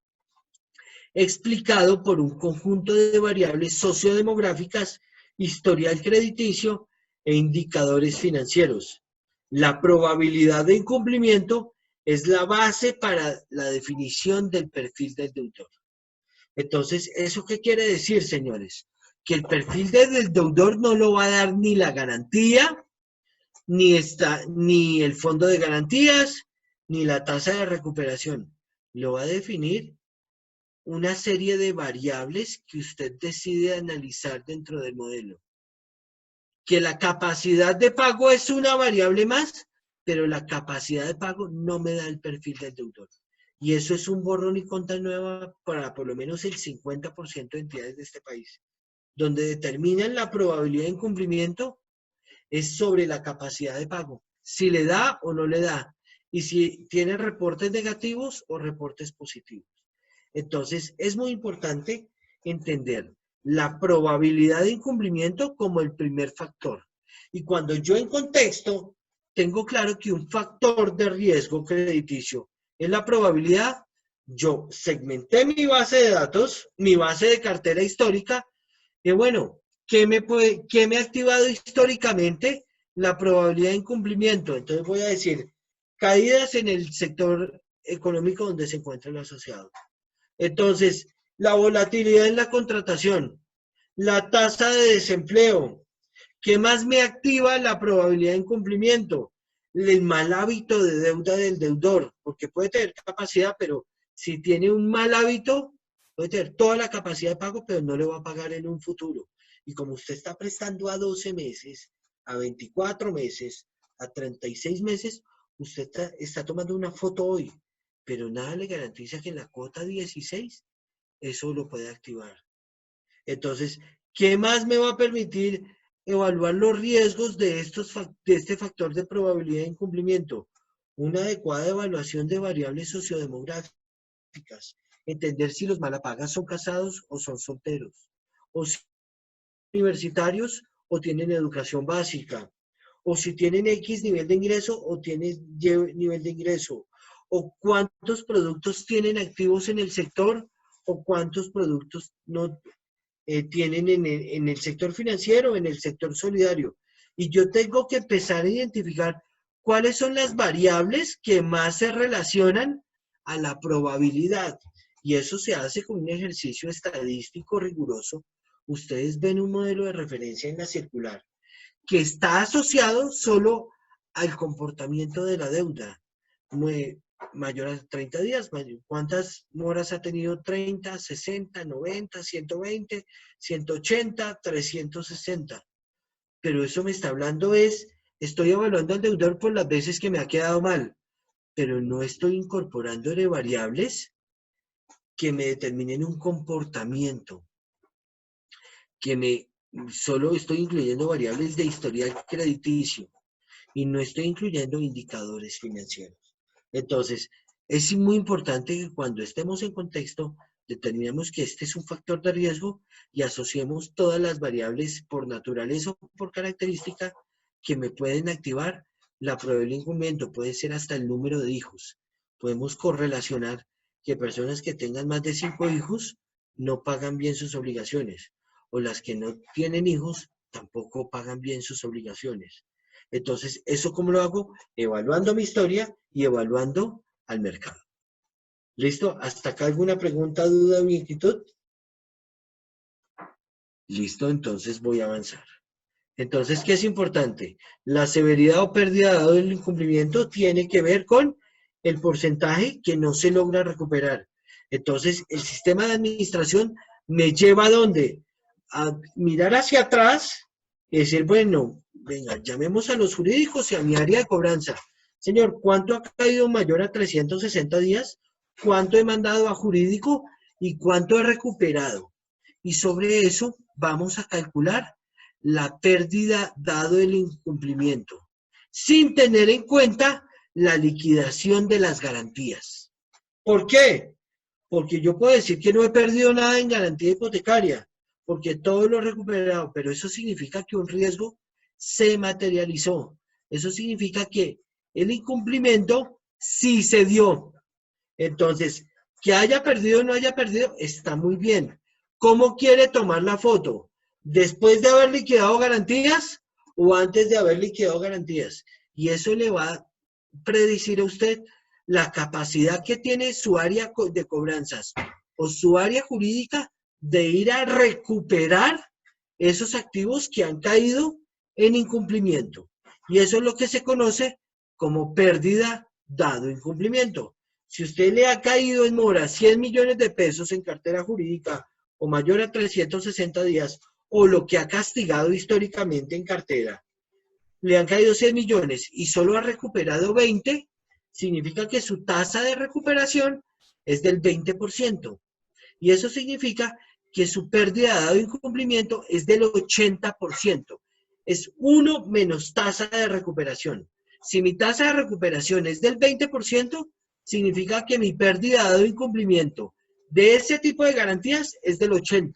explicado por un conjunto de variables sociodemográficas, historial crediticio e indicadores financieros. La probabilidad de incumplimiento es la base para la definición del perfil del deudor. Entonces, ¿eso qué quiere decir, señores? Que el perfil del deudor no lo va a dar ni la garantía, ni el fondo de garantías, ni la tasa de recuperación. Lo va a definir una serie de variables que usted decide analizar dentro del modelo. Que la capacidad de pago es una variable más, pero la capacidad de pago no me da el perfil del deudor. Y eso es un borrón y cuenta nueva para por lo menos el 50% de entidades de este país. Donde determinan la probabilidad de incumplimiento es sobre la capacidad de pago. Si le da o no le da. Y si tiene reportes negativos o reportes positivos. Entonces, es muy importante entender la probabilidad de incumplimiento como el primer factor. Y cuando yo en contexto tengo claro que un factor de riesgo crediticio es la probabilidad, yo segmenté mi base de datos, mi base de cartera histórica, y bueno, ¿qué me ha activado históricamente? La probabilidad de incumplimiento. Entonces voy a decir, caídas en el sector económico donde se encuentra el asociado. Entonces, la volatilidad en la contratación, la tasa de desempleo, ¿qué más me activa la probabilidad de incumplimiento? El mal hábito de deuda del deudor, porque puede tener capacidad, pero si tiene un mal hábito, puede tener toda la capacidad de pago, pero no le va a pagar en un futuro. Y como usted está prestando a 12 meses, a 24 meses, a 36 meses, usted está tomando una foto hoy, pero nada le garantiza que en la cuota 16 eso lo puede activar. Entonces, ¿qué más me va a permitir evaluar los riesgos de este factor de probabilidad de incumplimiento? Una adecuada evaluación de variables sociodemográficas. Entender si los malapagas son casados o son solteros. O si son universitarios o tienen educación básica. O si tienen X nivel de ingreso o tienen Y nivel de ingreso. O cuántos productos tienen activos en el sector o cuántos productos no tienen en el sector financiero, en el sector solidario. Y yo tengo que empezar a identificar cuáles son las variables que más se relacionan a la probabilidad. Y eso se hace con un ejercicio estadístico riguroso. Ustedes ven un modelo de referencia en la circular que está asociado solo al comportamiento de la deuda. Mayor a 30 días, ¿cuántas moras ha tenido? 30, 60, 90, 120, 180, 360. Pero eso me está hablando estoy evaluando al deudor por las veces que me ha quedado mal, pero no estoy incorporando variables que me determinen un comportamiento, solo estoy incluyendo variables de historial crediticio y no estoy incluyendo indicadores financieros. Entonces, es muy importante que cuando estemos en contexto, determinemos que este es un factor de riesgo y asociemos todas las variables por naturaleza o por característica que me pueden activar la probabilidad de incumplimiento. Puede ser hasta el número de hijos. Podemos correlacionar que personas que tengan más de 5 hijos no pagan bien sus obligaciones, o las que no tienen hijos tampoco pagan bien sus obligaciones. Entonces, ¿eso cómo lo hago? Evaluando mi historia y evaluando al mercado. ¿Listo? ¿Hasta acá alguna pregunta, duda o inquietud? Listo, entonces voy a avanzar. Entonces, ¿qué es importante? La severidad o pérdida dado el incumplimiento tiene que ver con el porcentaje que no se logra recuperar. Entonces, el sistema de administración me lleva ¿a dónde? A mirar hacia atrás y decir, bueno, venga, llamemos a los jurídicos y a mi área de cobranza. Señor, ¿cuánto ha caído mayor a 360 días? ¿Cuánto he mandado a jurídico? ¿Y cuánto he recuperado? Y sobre eso vamos a calcular la pérdida dado el incumplimiento, sin tener en cuenta la liquidación de las garantías. ¿Por qué? Porque yo puedo decir que no he perdido nada en garantía hipotecaria, porque todo lo he recuperado, pero eso significa que un riesgo se materializó. Eso significa que el incumplimiento sí se dio. Entonces, que haya perdido o no haya perdido, está muy bien. ¿Cómo quiere tomar la foto? ¿Después de haber liquidado garantías o antes de haber liquidado garantías? Y eso le va a predecir a usted la capacidad que tiene su área de cobranzas o su área jurídica de ir a recuperar esos activos que han caído en incumplimiento. Y eso es lo que se conoce como pérdida dado incumplimiento. Si usted le ha caído en mora 100 millones de pesos en cartera jurídica o mayor a 360 días, o lo que ha castigado históricamente en cartera, le han caído 100 millones y solo ha recuperado 20, significa que su tasa de recuperación es del 20%. Y eso significa que su pérdida dado incumplimiento es del 80%. Es 1 menos tasa de recuperación. Si mi tasa de recuperación es del 20%, significa que mi pérdida dado incumplimiento de ese tipo de garantías es del 80%.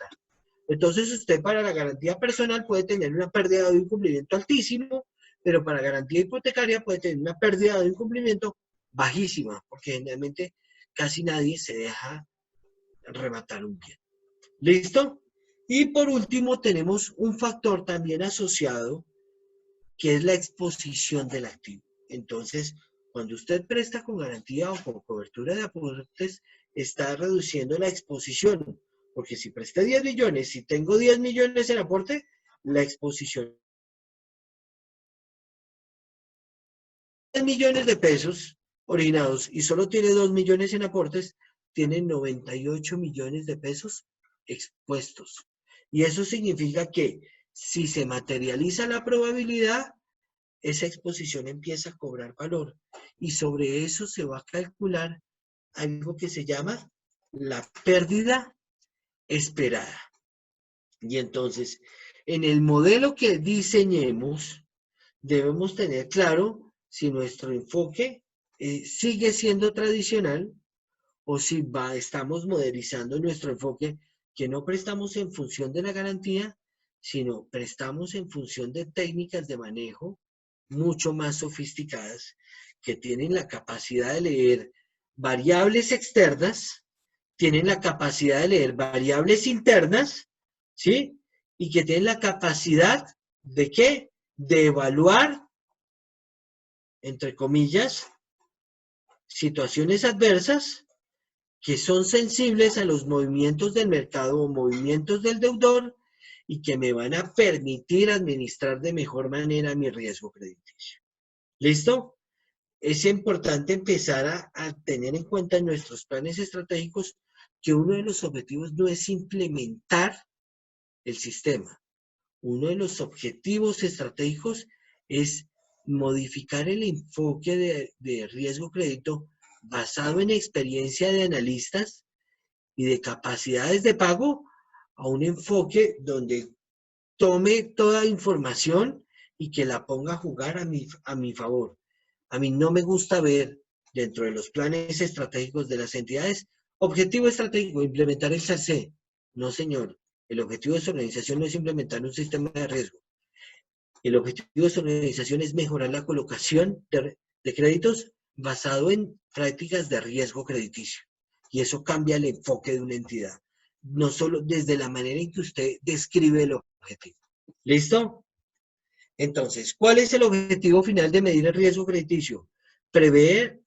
Entonces usted para la garantía personal puede tener una pérdida de incumplimiento altísimo, pero para garantía hipotecaria puede tener una pérdida de incumplimiento bajísima, porque generalmente casi nadie se deja rematar un bien. ¿Listo? Y por último tenemos un factor también asociado, que es la exposición del activo. Entonces, cuando usted presta con garantía o con cobertura de aportes, está reduciendo la exposición. Porque si presté 10 millones, si tengo 10 millones en aporte, la exposición. 10 millones de pesos originados y solo tiene 2 millones en aportes, tiene 98 millones de pesos expuestos. Y eso significa que si se materializa la probabilidad, esa exposición empieza a cobrar valor. Y sobre eso se va a calcular algo que se llama la pérdida esperada. Y entonces, en el modelo que diseñemos, debemos tener claro si nuestro enfoque sigue siendo tradicional o si estamos modernizando nuestro enfoque, que no prestamos en función de la garantía, sino prestamos en función de técnicas de manejo mucho más sofisticadas, que tienen la capacidad de leer variables externas, tienen la capacidad de leer variables internas, ¿sí? Y que tienen la capacidad de ¿qué? De evaluar, entre comillas, situaciones adversas que son sensibles a los movimientos del mercado o movimientos del deudor y que me van a permitir administrar de mejor manera mi riesgo crediticio. ¿Listo? Es importante empezar a tener en cuenta en nuestros planes estratégicos que uno de los objetivos no es implementar el sistema. Uno de los objetivos estratégicos es modificar el enfoque de riesgo crédito basado en experiencia de analistas y de capacidades de pago a un enfoque donde tome toda información y que la ponga a jugar a mi favor. A mí no me gusta ver dentro de los planes estratégicos de las entidades, objetivo estratégico, implementar el SARC. No, señor. El objetivo de su organización no es implementar un sistema de riesgo. El objetivo de su organización es mejorar la colocación de créditos basado en prácticas de riesgo crediticio. Y eso cambia el enfoque de una entidad. No solo desde la manera en que usted describe el objetivo. ¿Listo? Entonces, ¿cuál es el objetivo final de medir el riesgo crediticio? Prever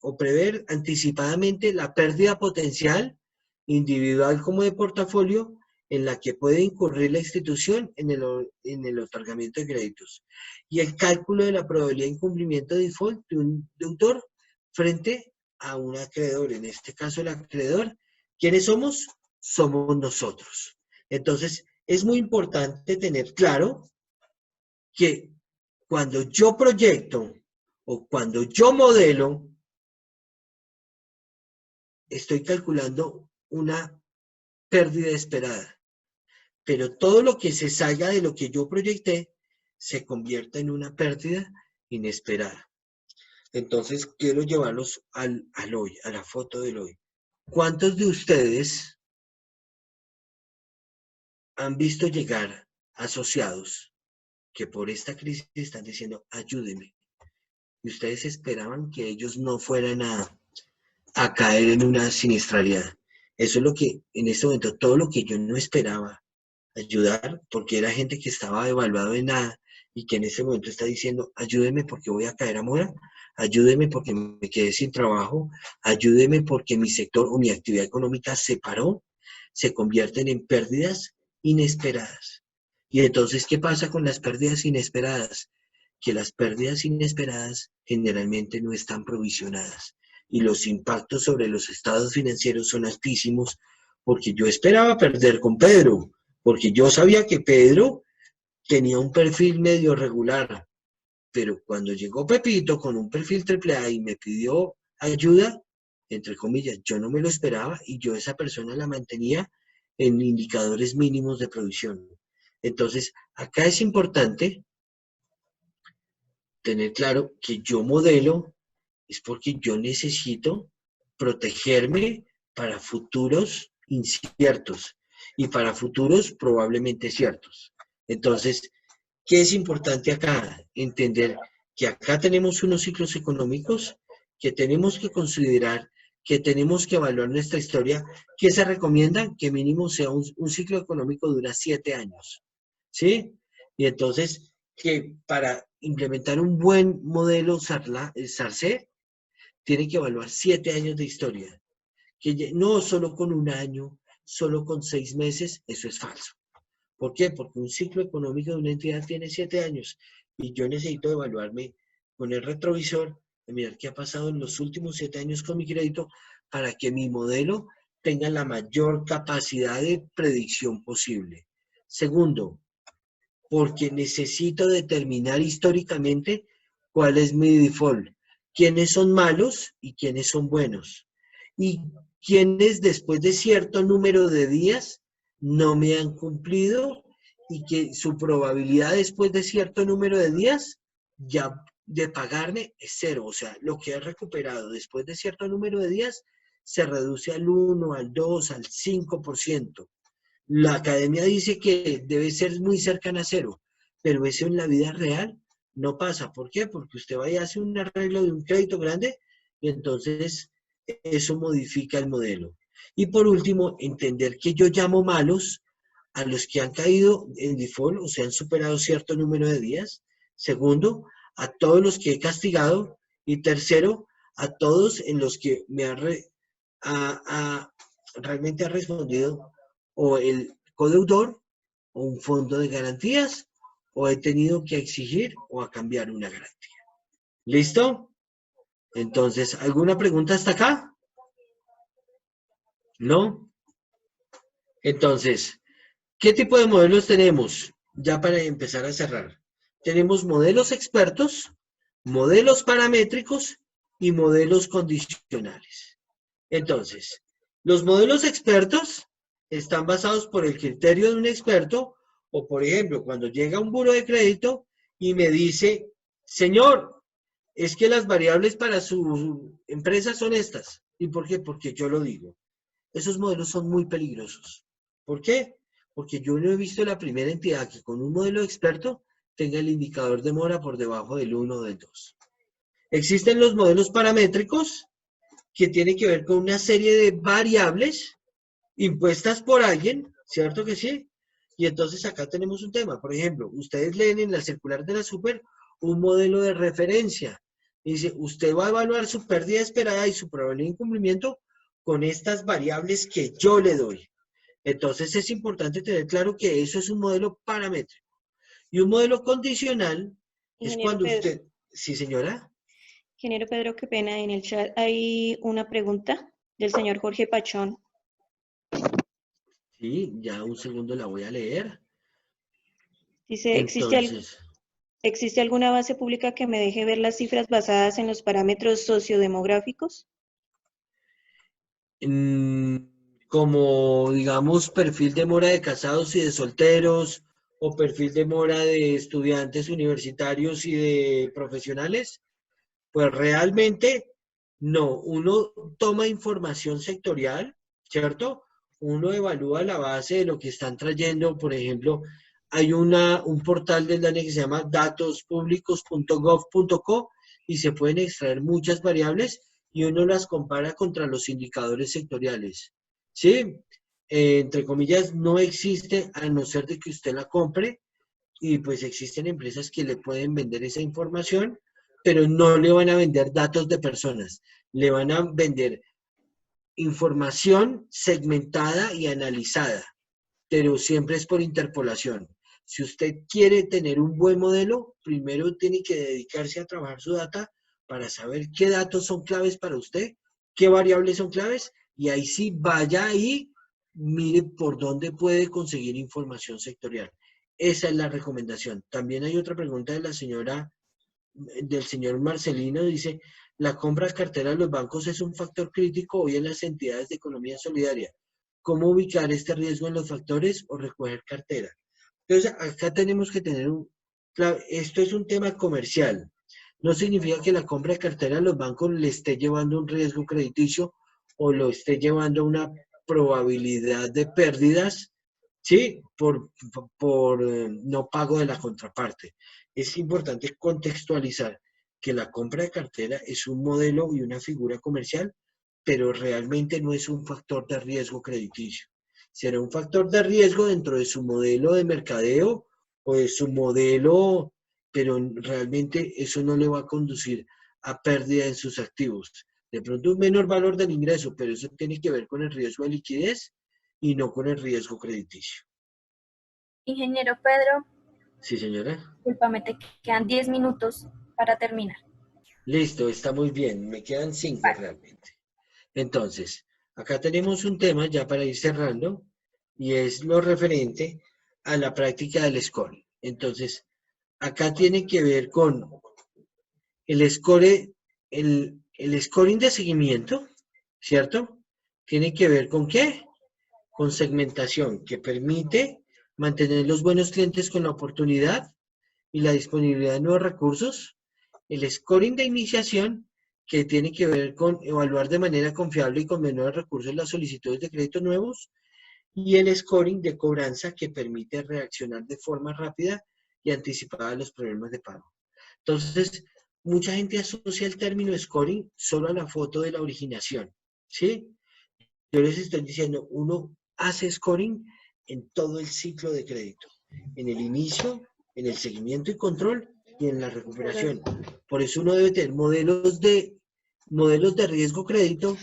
anticipadamente la pérdida potencial, individual como de portafolio, en la que puede incurrir la institución en el otorgamiento de créditos. Y el cálculo de la probabilidad de incumplimiento de default de un deudor frente a un acreedor. En este caso, el acreedor, ¿quiénes somos? Somos nosotros. Entonces, es muy importante tener claro que cuando yo proyecto o cuando yo modelo, estoy calculando una pérdida esperada. Pero todo lo que se salga de lo que yo proyecté se convierte en una pérdida inesperada. Entonces, quiero llevarlos al hoy, a la foto del hoy. ¿Cuántos de ustedes han visto llegar asociados que por esta crisis están diciendo, ayúdenme? Y ustedes esperaban que ellos no fueran a caer en una siniestralidad. Eso es lo que, en este momento, todo lo que yo no esperaba ayudar, porque era gente que estaba evaluado en nada y que en ese momento está diciendo, ayúdeme porque voy a caer a mora, ayúdeme porque me quedé sin trabajo, ayúdeme porque mi sector o mi actividad económica se paró, se convierten en pérdidas inesperadas. Y entonces, ¿qué pasa con las pérdidas inesperadas? Que las pérdidas inesperadas generalmente no están provisionadas y los impactos sobre los estados financieros son altísimos, porque yo esperaba perder con Pedro, porque yo sabía que Pedro tenía un perfil medio regular, pero cuando llegó Pepito con un perfil AAA y me pidió ayuda, entre comillas, yo no me lo esperaba y yo esa persona la mantenía en indicadores mínimos de provisión. Entonces, acá es importante tener claro que yo modelo es porque yo necesito protegerme para futuros inciertos y para futuros probablemente ciertos. Entonces, ¿qué es importante acá? Entender que acá tenemos unos ciclos económicos que tenemos que considerar, que tenemos que evaluar nuestra historia, que se recomienda que mínimo sea un ciclo económico dura 7 años, ¿sí? Y entonces, que para implementar un buen modelo SARC, tiene que evaluar 7 años de historia. Que no solo con un año, solo con 6 meses, eso es falso. ¿Por qué? Porque un ciclo económico de una entidad tiene 7 años y yo necesito evaluarme con el retrovisor, mirar qué ha pasado en los últimos 7 años con mi crédito para que mi modelo tenga la mayor capacidad de predicción posible. Segundo, porque necesito determinar históricamente cuál es mi default, quiénes son malos y quiénes son buenos, y quiénes después de cierto número de días no me han cumplido y que su probabilidad después de cierto número de días ya de pagarme es cero. O sea, lo que he recuperado después de cierto número de días se reduce al 1, al 2, al 5%. La academia dice que debe ser muy cercana a cero, pero eso en la vida real no pasa. ¿Por qué? Porque usted va y hace un arreglo de un crédito grande y entonces eso modifica el modelo. Y por último, entender que yo llamo malos a los que han caído en default o se han superado cierto número de días. Segundo, a todos los que he castigado. Y tercero, a todos en los que me realmente ha respondido o el codeudor o un fondo de garantías o he tenido que exigir o a cambiar una garantía. ¿Listo? Entonces, ¿alguna pregunta hasta acá? ¿No? Entonces, ¿qué tipo de modelos tenemos? Ya para empezar a cerrar. Tenemos modelos expertos, modelos paramétricos y modelos condicionales. Entonces, los modelos expertos están basados por el criterio de un experto o, por ejemplo, cuando llega un buro de crédito y me dice, señor, es que las variables para su empresa son estas. ¿Y por qué? Porque yo lo digo. Esos modelos son muy peligrosos. ¿Por qué? Porque yo no he visto la primera entidad que con un modelo experto tenga el indicador de mora por debajo del 1 o del 2. Existen los modelos paramétricos que tienen que ver con una serie de variables impuestas por alguien, ¿cierto que sí? Y entonces acá tenemos un tema. Por ejemplo, ustedes leen en la circular de la Super un modelo de referencia. Dice, usted va a evaluar su pérdida esperada y su probabilidad de incumplimiento con estas variables que yo le doy. Entonces es importante tener claro que eso es un modelo paramétrico. Y un modelo condicional es Ingeniero cuando Pedro. usted... ¿Sí, señora? Ingeniero Pedro, qué pena, en el chat hay una pregunta del señor Jorge Pachón. Sí, ya un segundo la voy a leer. Dice, Entonces, ¿existe alguna base pública que me deje ver las cifras basadas en los parámetros sociodemográficos? como digamos perfil de mora de casados y de solteros o perfil de mora de estudiantes universitarios y de profesionales, pues realmente no. Uno toma información sectorial, ¿cierto? Uno evalúa la base de lo que están trayendo. Por ejemplo, hay un portal del DANE que se llama datospublicos.gov.co y se pueden extraer muchas variables y uno las compara contra los indicadores sectoriales. ¿Sí? Entre comillas, no existe a no ser de que usted la compre y pues existen empresas que le pueden vender esa información, pero no le van a vender datos de personas, le van a vender información segmentada y analizada, pero siempre es por interpolación. Si usted quiere tener un buen modelo, primero tiene que dedicarse a trabajar su data para saber qué datos son claves para usted, qué variables son claves, y ahí sí vaya y mire por dónde puede conseguir información sectorial. Esa es la recomendación. También hay otra pregunta de la señora, del señor Marcelino, dice, la compra de cartera de los bancos es un factor crítico hoy en las entidades de economía solidaria. ¿Cómo ubicar este riesgo en los factores o recoger cartera? Entonces, acá tenemos que tener claro, esto es un tema comercial. No significa que la compra de cartera de los bancos le esté llevando un riesgo crediticio o lo esté llevando a una probabilidad de pérdidas, ¿sí? Por no pago de la contraparte. Es importante contextualizar que la compra de cartera es un modelo y una figura comercial, pero realmente no es un factor de riesgo crediticio. Será un factor de riesgo dentro de su modelo de mercadeo o de su modelo, pero realmente eso no le va a conducir a pérdida en sus activos. De pronto un menor valor del ingreso, pero eso tiene que ver con el riesgo de liquidez y no con el riesgo crediticio. Ingeniero Pedro, Sí, señora. discúlpame, te quedan 10 minutos para terminar. Listo, está muy bien. Me quedan 5 Vale. realmente. Entonces, acá tenemos un tema ya para ir cerrando y es lo referente a la práctica del scoring. Entonces, acá tiene que ver con el score, el scoring de seguimiento, ¿cierto? Tiene que ver con ¿qué? Con segmentación, que permite mantener los buenos clientes con la oportunidad y la disponibilidad de nuevos recursos. El scoring de iniciación, que tiene que ver con evaluar de manera confiable y con menores recursos las solicitudes de crédito nuevos. Y el scoring de cobranza, que permite reaccionar de forma rápida y anticipada a los problemas de pago. Entonces, mucha gente asocia el término scoring solo a la foto de la originación, ¿sí? Yo les estoy diciendo, uno hace scoring en todo el ciclo de crédito, en el inicio, en el seguimiento y control y en la recuperación. Por eso uno debe tener modelos de riesgo crédito,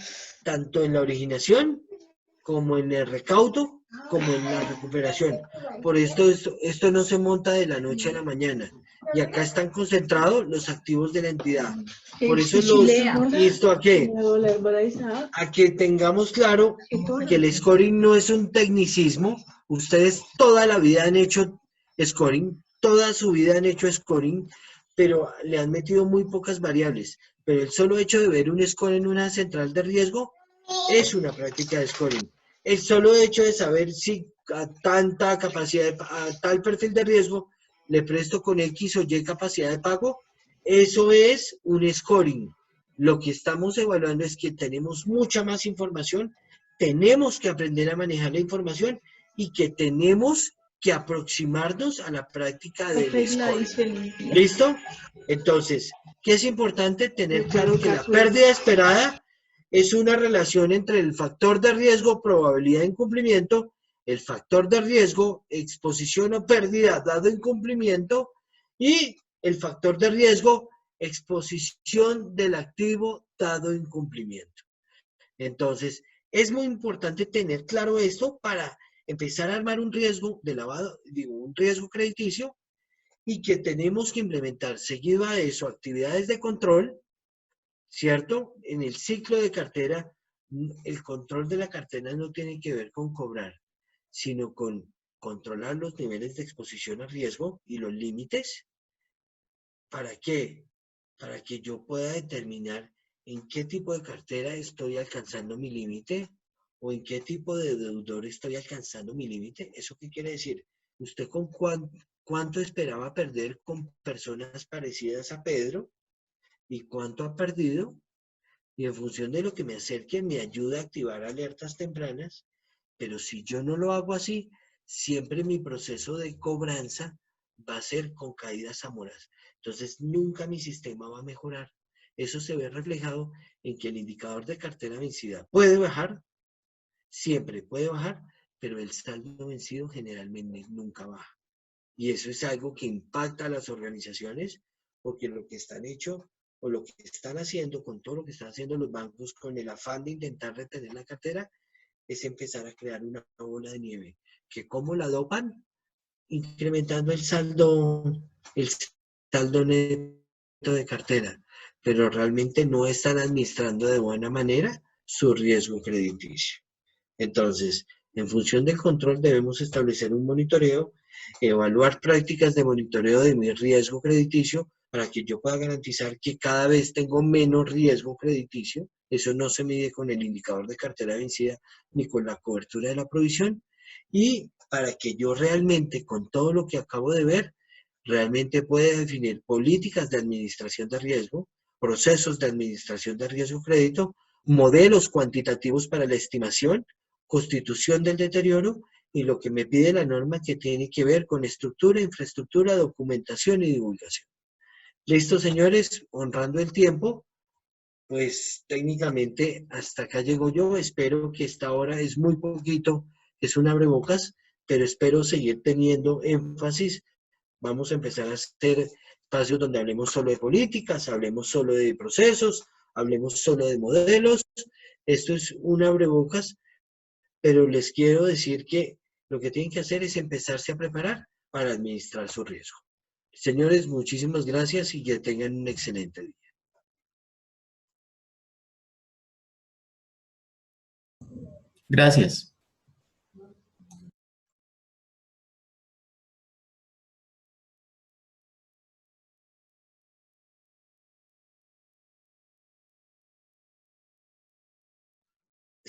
tanto en la originación como en el recaudo, como en la recuperación. Por esto no se monta de la noche a la mañana. Y acá están concentrados los activos de la entidad. Por eso los insto a que tengamos claro que el scoring no es un tecnicismo. Ustedes toda la vida han hecho scoring, toda su vida han hecho scoring, pero le han metido muy pocas variables. Pero el solo hecho de ver un score en una central de riesgo es una práctica de scoring. El solo hecho de saber si a tanta capacidad, a tal perfil de riesgo, le presto con X o Y capacidad de pago, eso es un scoring. Lo que estamos evaluando es que tenemos mucha más información, tenemos que aprender a manejar la información y que tenemos que aproximarnos a la práctica del scoring. ¿Listo? Entonces, ¿qué es importante? Tener claro que la pérdida esperada es una relación entre el factor de riesgo, probabilidad de incumplimiento, el factor de riesgo, exposición o pérdida dado incumplimiento, y el factor de riesgo, exposición del activo dado incumplimiento. Entonces, es muy importante tener claro esto para empezar a armar un riesgo de lavado, un riesgo crediticio, y que tenemos que implementar seguido a eso actividades de control, ¿cierto? En el ciclo de cartera, el control de la cartera no tiene que ver con cobrar, sino con controlar los niveles de exposición a riesgo y los límites. ¿Para qué? Para que yo pueda determinar en qué tipo de cartera estoy alcanzando mi límite o en qué tipo de deudor estoy alcanzando mi límite. ¿Eso qué quiere decir? ¿Usted con cuánto esperaba perder con personas parecidas a Pedro y cuánto ha perdido? Y en función de lo que me acerque, me ayuda a activar alertas tempranas, pero si yo no lo hago así, siempre mi proceso de cobranza va a ser con caídas a moras. Entonces, nunca mi sistema va a mejorar. Eso se ve reflejado en que el indicador de cartera vencida puede bajar, siempre puede bajar, pero el saldo vencido generalmente nunca baja. Y eso es algo que impacta a las organizaciones porque lo que están hecho o lo que están haciendo con todo lo que están haciendo los bancos con el afán de intentar retener la cartera es empezar a crear una bola de nieve. Que ¿cómo la dopan? Incrementando el saldo neto de cartera, pero realmente no están administrando de buena manera su riesgo crediticio. Entonces, en función del control debemos establecer un monitoreo, evaluar prácticas de monitoreo de mi riesgo crediticio para que yo pueda garantizar que cada vez tengo menos riesgo crediticio. Eso no se mide con el indicador de cartera vencida ni con la cobertura de la provisión. Y para que yo realmente, con todo lo que acabo de ver, realmente pueda definir políticas de administración de riesgo, procesos de administración de riesgo crédito, modelos cuantitativos para la estimación, constitución del deterioro y lo que me pide la norma que tiene que ver con estructura, infraestructura, documentación y divulgación. Listo, señores, honrando el tiempo, pues técnicamente hasta acá llego yo. Espero que esta hora es muy poquito, es un abrebocas, pero espero seguir teniendo énfasis. Vamos a empezar a hacer espacios donde hablemos solo de políticas, hablemos solo de procesos, hablemos solo de modelos. Esto es un abrebocas, pero les quiero decir que lo que tienen que hacer es empezarse a preparar para administrar su riesgo. Señores, muchísimas gracias y que tengan un excelente día. Gracias.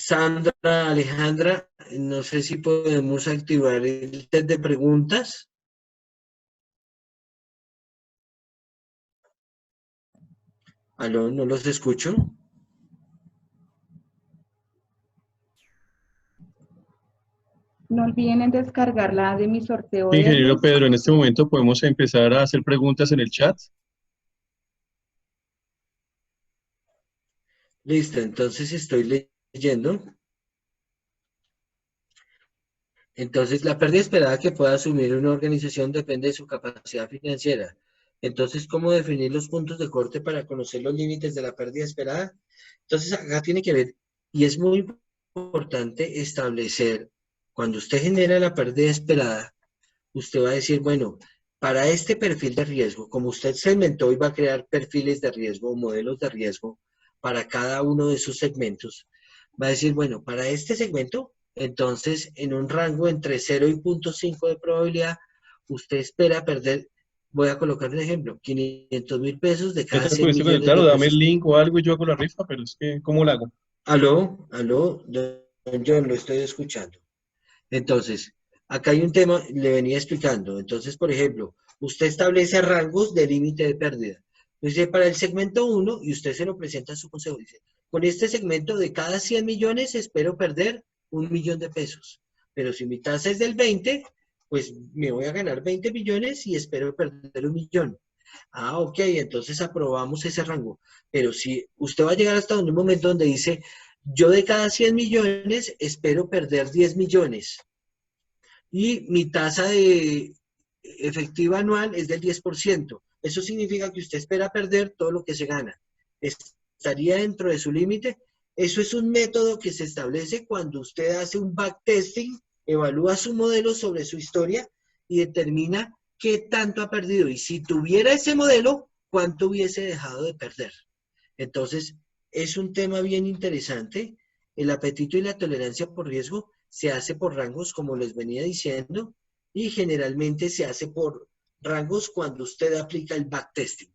Sandra, Alejandra, no sé si podemos activar el test de preguntas. Aló, no los escucho. No olviden en descargar la de mi sorteo de Ingeniero luz. Pedro, en este momento podemos empezar a hacer preguntas en el chat. Listo, entonces estoy leyendo. Entonces, la pérdida esperada que pueda asumir una organización depende de su capacidad financiera. Entonces, ¿cómo definir los puntos de corte para conocer los límites de la pérdida esperada? Entonces, acá tiene que ver, y es muy importante establecer, cuando usted genera la pérdida esperada, usted va a decir, bueno, para este perfil de riesgo, como usted segmentó y va a crear perfiles de riesgo o modelos de riesgo para cada uno de sus segmentos, va a decir, bueno, para este segmento, entonces en un rango entre 0 y 0.5 de probabilidad, usted espera perder, voy a colocar un ejemplo, 500.000 pesos de cada ¿Me 100 pudiste millones conectar de o dame el pesos. link o algo y yo hago la rifa? Pero es que, ¿cómo lo hago? Aló, aló, don John, lo estoy escuchando. Entonces, acá hay un tema, le venía explicando. Entonces, por ejemplo, usted establece rangos de límite de pérdida. Dice, para el segmento 1, y usted se lo presenta a su consejo, dice, con este segmento de cada 100 millones espero perder 1 millón de pesos. Pero si mi tasa es del 20, pues me voy a ganar 20 millones y espero perder 1 millón. Ah, ok, entonces aprobamos ese rango. Pero si usted va a llegar hasta un momento donde dice, yo de cada 100 millones espero perder 10 millones y mi tasa de efectiva anual es del 10%. Eso significa que usted espera perder todo lo que se gana. ¿Estaría dentro de su límite? Eso es un método que se establece cuando usted hace un backtesting, evalúa su modelo sobre su historia y determina qué tanto ha perdido. Y si tuviera ese modelo, ¿cuánto hubiese dejado de perder? Entonces, es un tema bien interesante. El apetito y la tolerancia por riesgo se hace por rangos, como les venía diciendo, y generalmente se hace por rangos cuando usted aplica el backtesting.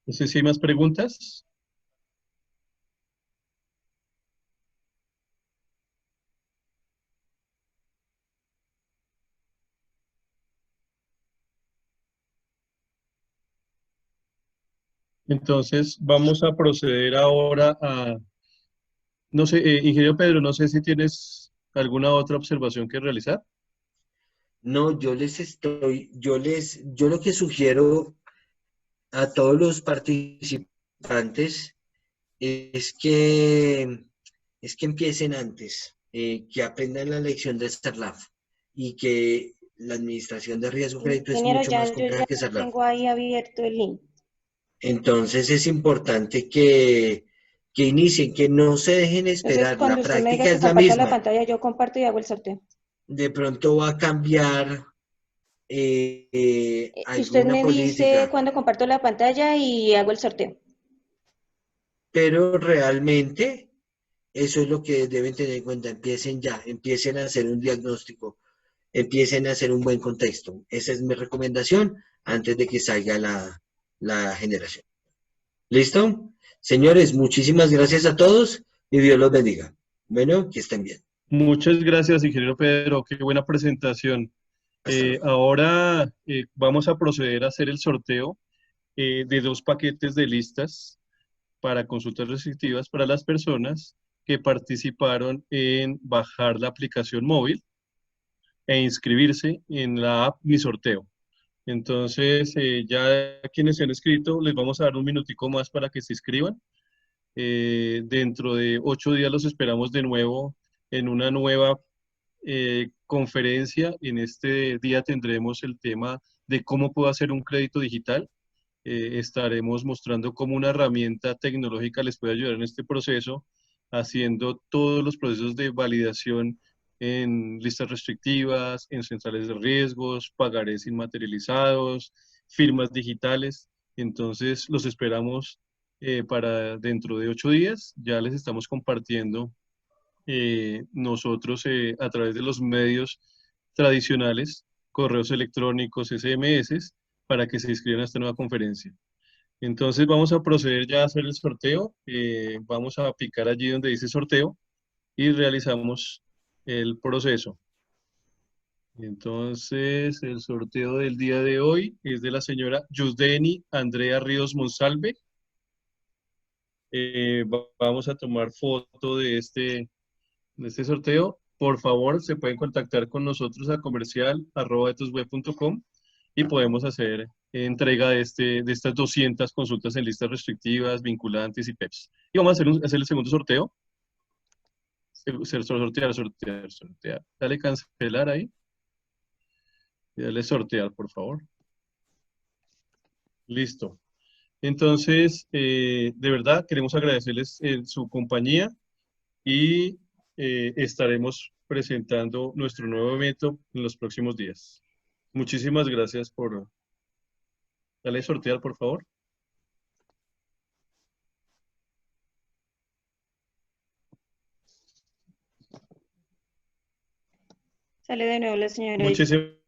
No sé si hay más preguntas. Entonces, vamos a proceder ahora a, no sé, ingeniero Pedro, no sé si tienes alguna otra observación que realizar. No, yo lo que sugiero a todos los participantes es que, es que empiecen antes, que aprendan la lección de SARLAF y que la administración de riesgo crédito es Ingeniero, mucho más yo compleja ya que SARLAF. tengo ahí abierto el link. Entonces es importante que inicien, que no se dejen Entonces, esperar. cuando La usted me diga práctica que es la comparta la misma. pantalla, yo comparto y hago el sorteo. De pronto va a cambiar Usted alguna me dice política, cuando comparto la pantalla y hago el sorteo. pero realmente eso es lo que deben tener en cuenta. Empiecen ya, empiecen a hacer un diagnóstico, empiecen a hacer un buen contexto. Esa es mi recomendación antes de que salga la generación. ¿Listo? Señores, muchísimas gracias a todos y Dios los bendiga. Bueno, que estén bien. Muchas gracias, ingeniero Pedro, qué buena presentación. Hasta luego. Ahora vamos a proceder a hacer el sorteo de 2 paquetes de listas para consultas restrictivas para las personas que participaron en bajar la aplicación móvil e inscribirse en la app Mi Sorteo. Entonces, ya quienes se han inscrito, les vamos a dar un minutico más para que se inscriban. Dentro de 8 días los esperamos de nuevo en una nueva conferencia. En este día tendremos el tema de cómo puedo hacer un crédito digital. Estaremos mostrando cómo una herramienta tecnológica les puede ayudar en este proceso, haciendo todos los procesos de validación en listas restrictivas, en centrales de riesgos, pagarés inmaterializados, firmas digitales. Entonces, los esperamos para dentro de 8 días. Ya les estamos compartiendo nosotros a través de los medios tradicionales, correos electrónicos, SMS, para que se inscriban a esta nueva conferencia. Entonces vamos a proceder ya a hacer el sorteo. Vamos a picar allí donde dice sorteo y realizamos el proceso. Entonces el sorteo del día de hoy es de la señora Yusdeni Andrea Ríos Monsalve. Vamos a tomar foto de este sorteo. Por favor, se pueden contactar con nosotros a comercial@etosweb.com y podemos hacer entrega de estas 200 consultas en listas restrictivas, vinculantes y PEPs. Y vamos a hacer el segundo sorteo. Sortear. Dale cancelar ahí. Y dale sortear, por favor. Listo. Entonces, de verdad, queremos agradecerles su compañía y estaremos presentando nuestro nuevo evento en los próximos días. Muchísimas gracias por... Dale sortear, por favor. Sale de nuevo la señora. Muchísimas